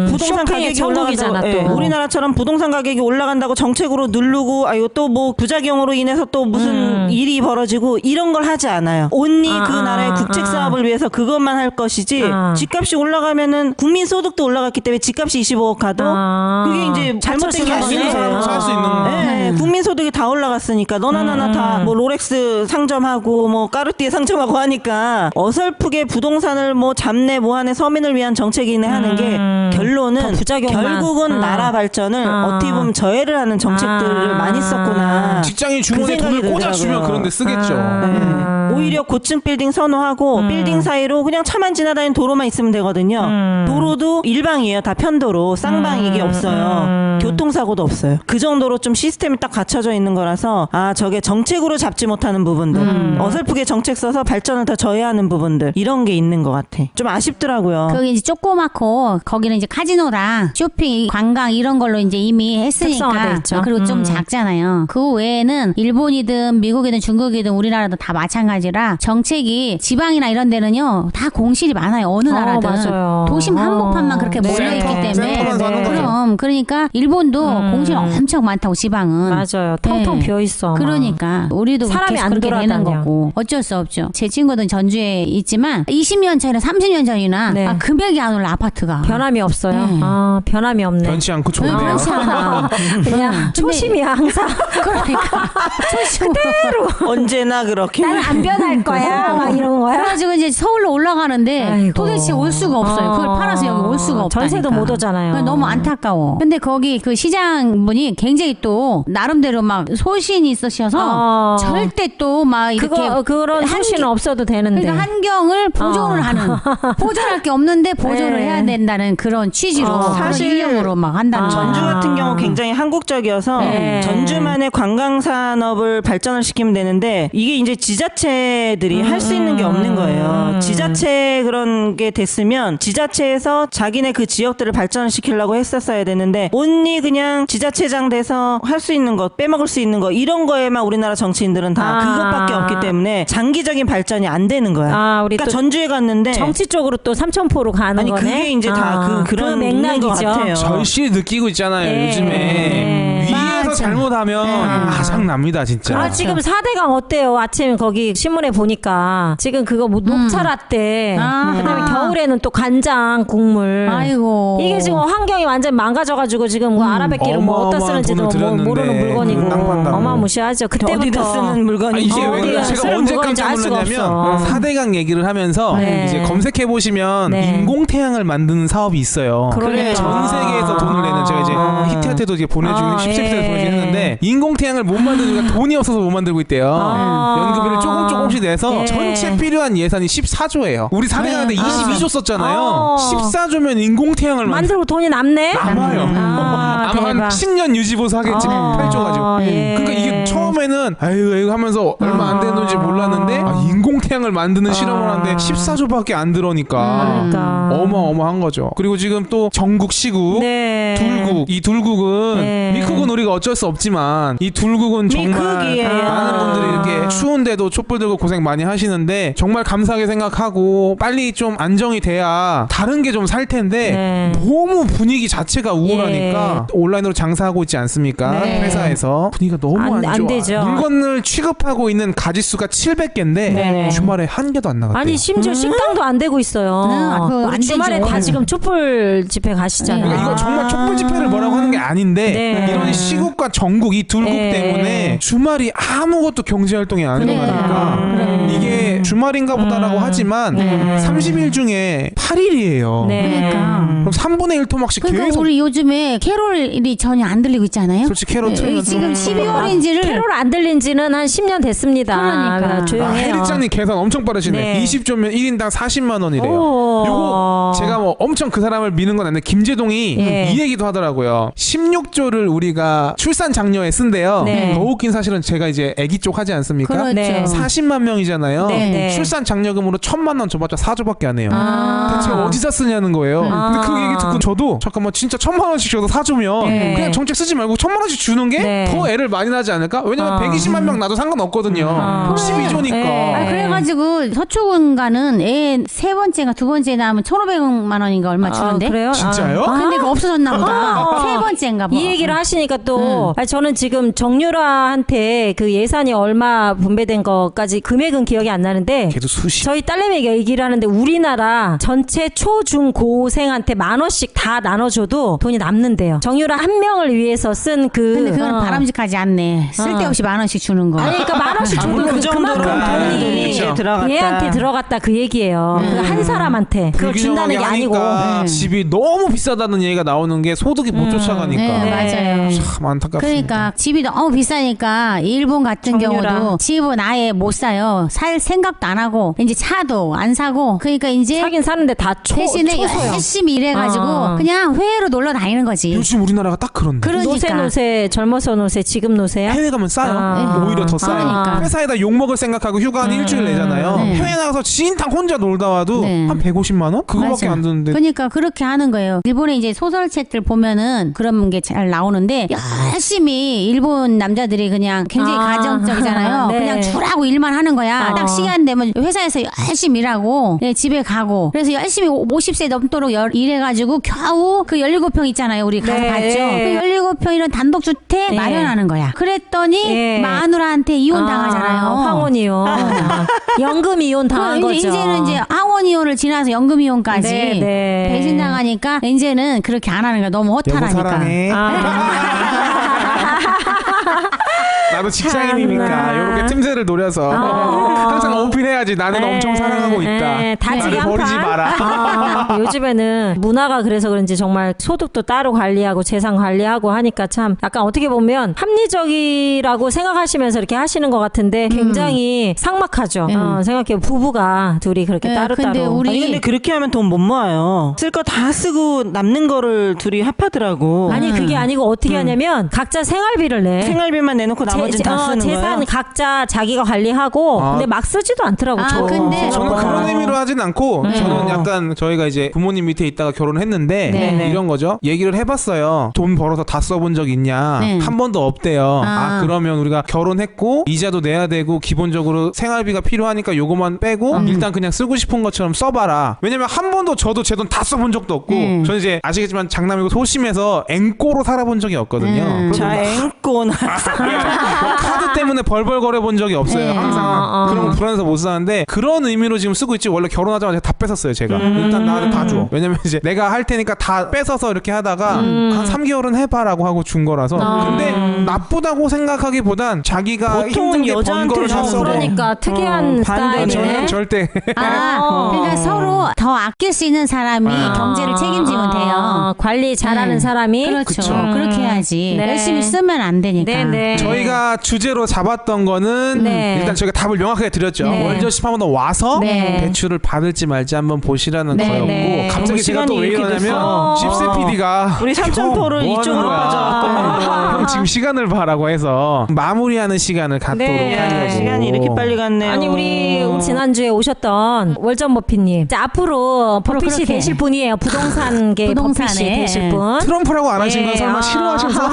부동산 쇼핑의 가격이 천국이잖아, 올라간다고, 또. 우리나라처럼 부동산 가격이 올라간다고 정책으로 누르고 아 이거 또 뭐 부작용으로 인해서 또 무슨 일이 벌어지고 이런 걸 하지 않아요. 온리 그 나라의 국책 사업을 위해서 그것만 할 것이지 집값이 올라가면은 국민 소득도 올라갔기 때문에 집값이 25억 가도 그게 이제 잘못된 게 받쳐주는 있는 사람은 아니에요. 살 수 있는 거. 네, 국민 소득이 다 올라갔으니까 너나 나나 다 뭐 롤렉스 상점하고 뭐 까르띠에 상점하고 하니까 어설프게 부동산을 뭐 잡내 뭐하네 서민을 위한 정책이네 하는 게 결론은 더 부작용만. 결국은 나라 발전을 어떻게 보면 저해를 하는 정책들을 많이 썼구나. 직장인 주머니에 그 생각이 돈을 꽂아주면 들더라고요. 그런 데 쓰겠죠. 네. 오히려 고층 빌딩 선호하고 빌딩 사이로 그냥 차만 지나다니는 도로만 있으면 되거든요. 도로도 일방이에요. 다 편도로 쌍방 이게 없어요. 교통사고도 없어요. 그 정도로 좀 시스템이 딱 갖춰져 있는 거라서 아 저게 정책으로 잡지 못하는 부분들 어설프게 정책 써서 발전을 더 저해하는 부분들 이런 게 있는 것 같아. 좀 아쉽더라고요. 거기 이제 조그맣고 거기는 이제 카지노랑 쇼핑, 관광 이런 걸로 이제 이미 특성화돼 했으니까 있죠. 그리고 좀 작잖아요. 그 외에는 일본이든 미국이든 중국이든 우리나라도 다 마찬가지라 정책이 지방이나 이런 데는요 다 공실이 많아요. 어느 나라든. 맞아요. 맞아요. 도심 한복판만 그렇게 몰려있기 때문에. 센터만 사는 거죠. 그럼 그러니까 일본도 공실 엄청 많다고 지방은. 맞아요. 텅텅 비어 있어. 그러니까 우리도 사람이 계속 안 그렇게 되는 돌아다녀. 거고 어쩔 수 없죠. 제 친구는 전주에 있지만 20년 전이나 30년 전이나 네. 금액이 안 올라 아파트가. 변함이 없어요. 네. 변함이 없네. 변치 않고 좋네요. 변치 않아. 그냥 초심이야 항상. 그러니까 그대로. 언제나 그렇게. 나는 안 변할 거야. 막 이런 거야. 그래가지고 이제 서울로 올라가는데 아이고. 도대체 올 수가 없어요. 그걸 팔아서 여기 올 수가 없다니까. 전세도 못 오잖아요. 너무 안타까워. 근데 거기 그 시장분이 굉장히 또 나름대로 막 소신이 있으셔서 절대 또 막 이렇게 그런 소신은 없어도 되는데. 그러니까 한경을 보존을 하는 보존할 게 없는데 보존을 네. 해야 된다는 그런 취지로 그런 사실 일념으로 막 한다는 전주 거야. 같은 경우 굉장히 한국적이어서 네. 전주만의 관광 산업을 발전을 시키면 되는데 이게 이제 지자체들이 할 수 있는 게 없는 거예요. 지자체 그런 게 됐으면 지자체에서 자기네 그 지역들을 발전을 시키려고 했었어야 되는데 온리 그냥 지자체장 돼서 할 수 있는 것 빼먹을 수 있는 거 이런 거에만 우리나라 정치인들은 다 그것밖에 없기 때문에 장기적인 발전이 안 되는 거야. 우리 그러니까 또 전주에 갔는데 정치 쪽으로 또 삼천포로 가는 아니 거네. 그게 이제 다 그런 맥락이죠. 것 같아요. 절실히 느끼고 있잖아요. 네. 요즘에 네. 위에서 맞아. 잘못하면 아상 납니다 진짜. 지금 4대강 어때요? 아침 거기 신문에 보니까 지금 그거 뭐 녹차 라떼 그다음에 겨울에는 또 간장 국물. 아이고. 이게 지금 환경이 완전 망가져가지고 지금 뭐 아라뱃기를 뭐 어디다 어마어마한 쓰는지도 돈을 들였는데 모르는 물건이고 땅 판다고. 어마무시하죠. 어디다 그때부터 쓰는 물건이 이게 왜 그래? 쓰는 제가 언제 물건인지 깜짝 알 수가 놀랐냐면 없어. 4대강 얘기를 하면서 네. 이제 검색해 보시면 네. 인공태양을 만드는 사업이 있어요. 그러니까. 전 세계에서 돈을 내는 제가 이제 히트한테도 이제 보내주긴 17세에서 보내주긴 했는데 인공태양을 못 만드는 이유가 돈이 없어서 못 만들고 있대요. 연구비를 조금씩 내서 예. 전체 필요한 예산이 14조예요. 우리 4대강한테 22조 썼잖아요. 14조면 인공태양을 만들고 돈이 남네. 남아요. 아마 한 대박. 10년 유지보수 하겠지. 8조 가지고. 예. 그러니까 이게 처음에는 아유 이거 하면서 얼마 안 되는 돈인지 몰랐는데 인공태양을 만드는 실험을 하는데 14조밖에 안 들어오니까 그러니까. 어마어마한 거죠. 그리고 지금 또 전국 시국 네. 둘국 이 둘국은 네. 미국은 우리가 어쩔 수 없지만 이 둘국은 정말 미국이에요. 많은 분들이 이렇게 추운데도 촛불 들고 고생 많이 하시는데 정말 감사하게 생각하고 빨리 좀 안정이 돼야 다른 게 좀 살 텐데 네. 너무 분위기 자체가 우울하니까 온라인으로 장사하고 있지 않습니까? 네. 회사에서 분위기가 너무 안 안 좋아. 되죠. 물건을 취급하고 있는 가지수가 700개인데 네. 주말에 한 개도 안 나갔대요. 아니 심지어 식당도 안 되고 있어요. 그거 우리 안 주말에 되죠. 다 지금 촛불 집회 가시잖아요. 그러니까 이거 정말 촛불 집회를 뭐라고 하는 게 아닌데 네. 이런 시국과 전국 이 둘국 네. 때문에 주말이 아무것도 경제 활동이 안 그러니까. 일어나니까 이게 주말인가 보다라고 하지만 30일 중에 8일이에요. 네. 그러니까. 그럼 3분의 1 토막씩 그러니까 계속 우리 요즘에 캐롤이 전혀 안 들리고 있잖아요. 솔직히 캐롤 틀면 지금 12월인지를 캐롤 안 들린 지는 한 10년 됐습니다. 그러니까. 조용해요. 해리장님 계산 엄청 빠르시네. 네. 20조면 1인당 40만 원이래요. 오. 요거 제가 뭐 엄청 그 사람을 미는 건 아닌데 김재동이 예. 이 얘기도 하더라고요. 16조를 우리가 출산 장려에 쓴대요. 네. 더 웃긴 사실은 제가 이제 아기 쪽 하지 않습니까? 그렇죠. 네. 40만 명이잖아요. 네, 네. 출산 장려금으로 1,000만 원 줘봤자 4조밖에 안 해요. 아. 대체 어디서 쓰냐는 거예요. 근데 그 얘기 듣고 저도 잠깐만 진짜 1,000만 원씩 줘서 4조면 네. 그냥 정책 쓰지 말고 1,000만 원씩 주는 게 더 네. 애를 많이 낳지 않을까? 왜냐면 120만 명 나도 상관없거든요. 12조니까. 네. 그래가지고 서초군가는 애 세 번째가 두 번째 낳으면 1,500만 원인가 얼마 주는데. 그래요? 진짜요? 근데 그거 없어졌나 보다. 세 번째인가 봐. 이 얘기를 하시니까 또 아니, 저는 지금 정유라한테 그 예산이 얼마 분배된 것까지 금액은 기억이 안 나는데 걔도 수십. 저희 딸내미가 얘기를 하는데 우리나라 전체 초, 중, 고생한테 10,000원씩 다 나눠줘도 돈이 남는데요. 정유라 한 명을 위해서 쓴 그. 근데 그건 바람직하지 않네. 쓸데없이 10,000원씩 주는 거. 아니 그러니까 10,000원씩 줘도 그 그만큼 정도로 돈이 들어갔다. 얘한테 들어갔다 그 얘기예요. 그 한 사람한테 그걸 준다는 게 아니고. 하니까 집이 너무 비싸다는 얘기가 나오는 게 소득이 못 쫓아가니까. 네, 맞아요. 참 안타깝습니다. 그러니까 집이 너무 비싸니까 일본 같은 정유라. 경우도 집은 아예 못 사요. 살 생각도 안 하고 이제 차도 안 사고 그러니까 이제 사긴 사는데 다 대신에 초소요. 열심히 일해가지고 아. 그냥 회의로 놀러 다니는 거지. 요즘 우리나라가 딱 그런데. 그러니까. 노세 젊어서 노세 지금 노세야? 해외 가면 싸요. 아. 오히려 더 싸요. 그러니까. 회사에다 욕 먹을 생각하고 휴가 한 일주일 내잖아요. 네. 해외 나가서 진탕 혼자 놀다 와도 네. 한 150만 원? 그거밖에 생각밖에 안 드는데. 그러니까 그렇게 하는 거예요. 일본의 이제 소설책들 보면은 그런 게 잘 나오는데 열심히 일본 남자들이 그냥 굉장히 가정적이잖아요. 네. 그냥 주라고 일만 하는 거야. 딱 시간 되면 회사에서 열심히 일하고 집에 가고 그래서 열심히 50세 넘도록 일해가지고 겨우 그 17평 있잖아요. 우리 가서 네. 봤죠. 그 17평 이런 단독주택 네. 마련하는 거야. 그랬더니 네. 마누라한테 이혼 당하잖아요. 황혼 이혼. 연금 이혼 당한 거죠. 이제는 이제 황혼 이혼을 지나서 연금 이혼까지 네, 네. 배신 당하니까 이제는 그렇게 안 하는 거야. 너무 여보 허탈하니까. 사랑해. 나도 직장인이니까 이렇게 틈새를 노려서 항상 어필해야지 나는 엄청 사랑하고 있다. 다지기 나를 한 버리지 판. 마라. 요즘에는 문화가 그래서 그런지 정말 소득도 따로 관리하고 재산 관리하고 하니까 참 약간 어떻게 보면 합리적이라고 생각하시면서 이렇게 하시는 것 같은데 굉장히 삭막하죠. 생각해 부부가 둘이 그렇게 따로따로. 근데 그렇게 하면 돈 못 모아요. 쓸 거 다 쓰고 남는 거를 둘이 합하더라고. 아니 그게 아니고 어떻게 하냐면 각자 생활비를 내. 생활비만 내놓고 나머지는 다 쓰는 거예요. 재산 각자 자기가 관리하고 근데 막 쓰지도 않더라고. 근데 저는 그런 의미로 하진 않고 저는 약간 저희가 이제 부모님 밑에 있다가 결혼했는데 네. 이런 거죠. 얘기를 해봤어요. 돈 벌어서 다 써본 적 있냐? 네. 한 번도 없대요. 그러면 우리가 결혼했고 이자도 내야 되고 기본적으로 생활비가 필요하니까 요거만 빼고 일단 그냥 쓰고 싶은 것처럼 써봐라. 왜냐면 한 번도 저도 제 돈 다 써본 적도 없고 저는 이제 아시겠지만 장남이고 소심해서 앵꼬로 살아본 적이 없거든요. 자, 앵꼬는 카드 때문에 벌벌거려 본 적이 없어요. 항상 그런 거 불안해서 못 사는데 그런 의미로 지금 쓰고 있지. 원래 결혼하자마자 다 뺏었어요. 제가 일단 나한테 다 줘. 왜냐면 이제 내가 할 테니까 다 뺏어서 이렇게 하다가 한 3개월은 해봐라고 하고 준 거라서. 근데 나쁘다고 생각하기보단 자기가 힘든 게 번 거를 다 써고. 그러니까 특이한 스타일이네. 저는 절대 그러니까 서로 더 아낄 수 있는 사람이 경제를 책임지면 돼요. 관리 잘하는 사람이. 그렇죠. 그렇게 해야지. 네. 열심히 쓰면 안 되니까. 네. 저희가 주제로 잡았던 거는 네. 일단 저희가 답을 명확하게 드렸죠. 네. 월저십 한번 더 와서 네. 대출을 받을지 말지 한번 보시라는 네. 거였고 네. 갑자기 제가 또 왜 시간이 이렇게 이러냐면 됐어. 집세 PD가 우리 삼천포를 이쪽으로 형 지금 시간을 봐라고 해서 마무리하는 시간을 갖도록 네. 하려고. 시간이 이렇게 빨리 갔네요. 아니 우리 지난주에 오셨던 월전 버피님 앞으로 버피씨 그렇게. 되실 분이에요. 부동산계 부동산에. 버피씨 되실 분. 트럼프라고 안 하신 건 설마 싫어하셔서?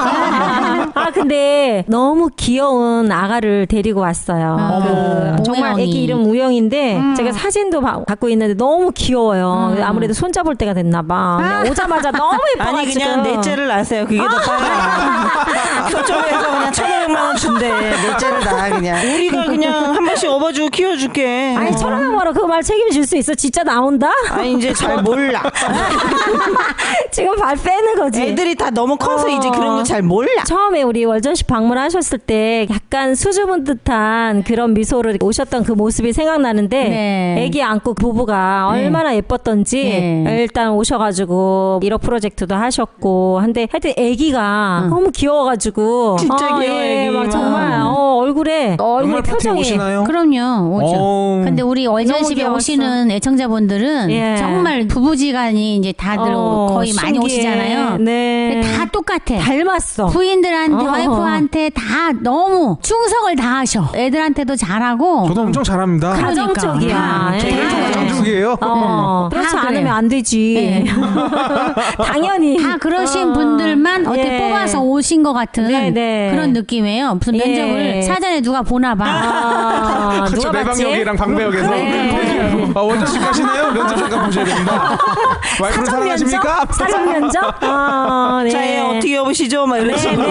근데 너무 귀여운 아가를 데리고 왔어요. 정말 우영이. 애기 이름 우영인데 제가 사진도 갖고 있는데 너무 귀여워요. 아무래도 손잡을 때가 됐나 봐. 오자마자 너무 예뻐가지고. 아니 그냥 넷째를 낳으세요. 그게 더 빨라. 서점에서 그냥 1,500만 원 준대. 넷째를 낳아 그냥. 우리가 그냥 한 번씩 업어주고 키워줄게. 아니 1,500만 원 그 말 책임질 수 있어? 진짜 나온다? 아니 이제 잘 몰라. 지금 발 빼는 거지. 애들이 다 너무 커서 이제 그런 거 잘 몰라. 처음에 우리 월전시 방문하셨을 때 약간 수줍은 듯한 그런 미소로 오셨던 그 모습이 생각나는데 네. 애기 안고 부부가 얼마나 예뻤던지 일단 오셔가지고 1호 프로젝트도 하셨고 한데 하여튼 애기가 너무 귀여워가지고 진짜 귀여워, 애기. 막 정말 얼굴에 얼굴 연말 파티 표정이 오시나요? 그럼요. 오죠. 오. 근데 우리 월전십에 귀여웠어. 오시는 애청자분들은 예. 정말 부부지간이 이제 다들 거의 많이 신기해. 오시잖아요. 네. 근데 다 똑같아. 닮았어. 부인들한테 와이프한테 다 너무 충성을 다하셔. 애들한테도 잘하고. 저도 엄청 잘합니다. 가정적이야. 그러니까. 예. 되게 가정적이에요. 그렇지 다 않으면 그래요. 안 되지. 당연히. 다 그러신 분들만 어떻게 예. 뽑아서 오신 것 같은 네. 그런 느낌이에요. 무슨 예. 면접을 사전에 누가 보나 봐. 그렇죠. 누가 봤지? 내방역이랑 방배역에서 원저씨 가시나요? 면접 잠깐 보셔야 됩니다. 와이프를 사랑하십니까? 사전 면접? 네. 자, 얘 어떻게 여보시죠? 막 이런 식으로.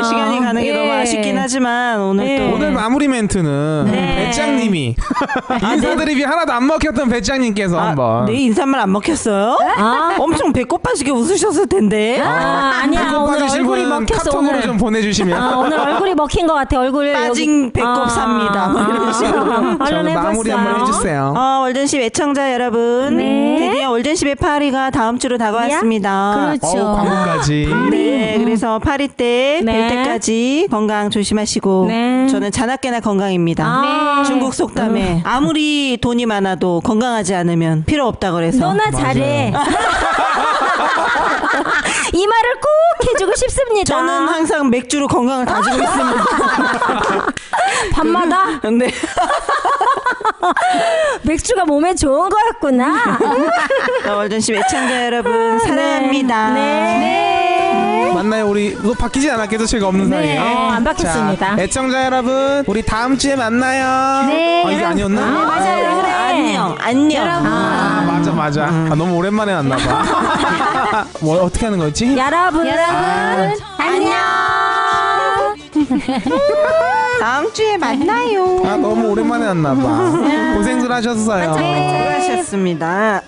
시간이 가는 게 너무 아쉽긴 하지만 오늘 또 오늘 마무리 멘트는 배짱님이 인사드립이 하나도 안 먹혔던 배짱님께서 한번. 내 인사말 안 먹혔어요? 엄청 배꼽빠지게 웃으셨을 텐데. 아니야. 오늘 빠지신 얼굴이 분은 먹혔어. 카톡으로 오늘. 좀 보내주시면. 오늘 얼굴이 먹힌 것 같아. 얼굴 빠진 배꼽 삽니다. 뭐 이런 식으로. 얼른 마무리 한번 해주세요. 월전십 애청자 여러분, 드디어 월전십의 파리가 다음 주로 다가왔습니다. 그렇죠. 광고까지. 네, 그래서 파리 때 뵐 네. 때까지 건강 조심하시고 네. 저는 자나깨나 건강입니다. 중국 속담에 아무리 돈이 많아도 건강하지 않으면 필요 없다 그래서 너나 잘해. 이 말을 꼭 해주고 싶습니다. 저는 항상 맥주로 건강을 다지고 있습니다. 밤마다 네. 맥주가 몸에 좋은 거였구나. 월전씨 애청자 여러분 사랑합니다. 네. 만나요. 우리 또 바뀌지 않았겠죠? 제가 없는 네. 사이에. 안 바뀌었습니다. 자, 애청자 여러분, 우리 다음 주에 만나요. 네, 이게 여러분. 아니었나? 맞아요. 그래. 안녕. 맞아. 너무 오랜만에 왔나봐. 뭐 어떻게 하는 거였지? 여러분. 안녕. 다음 주에 만나요. 너무 오랜만에 왔나봐. 고생들 하셨어요. 수고하셨습니다.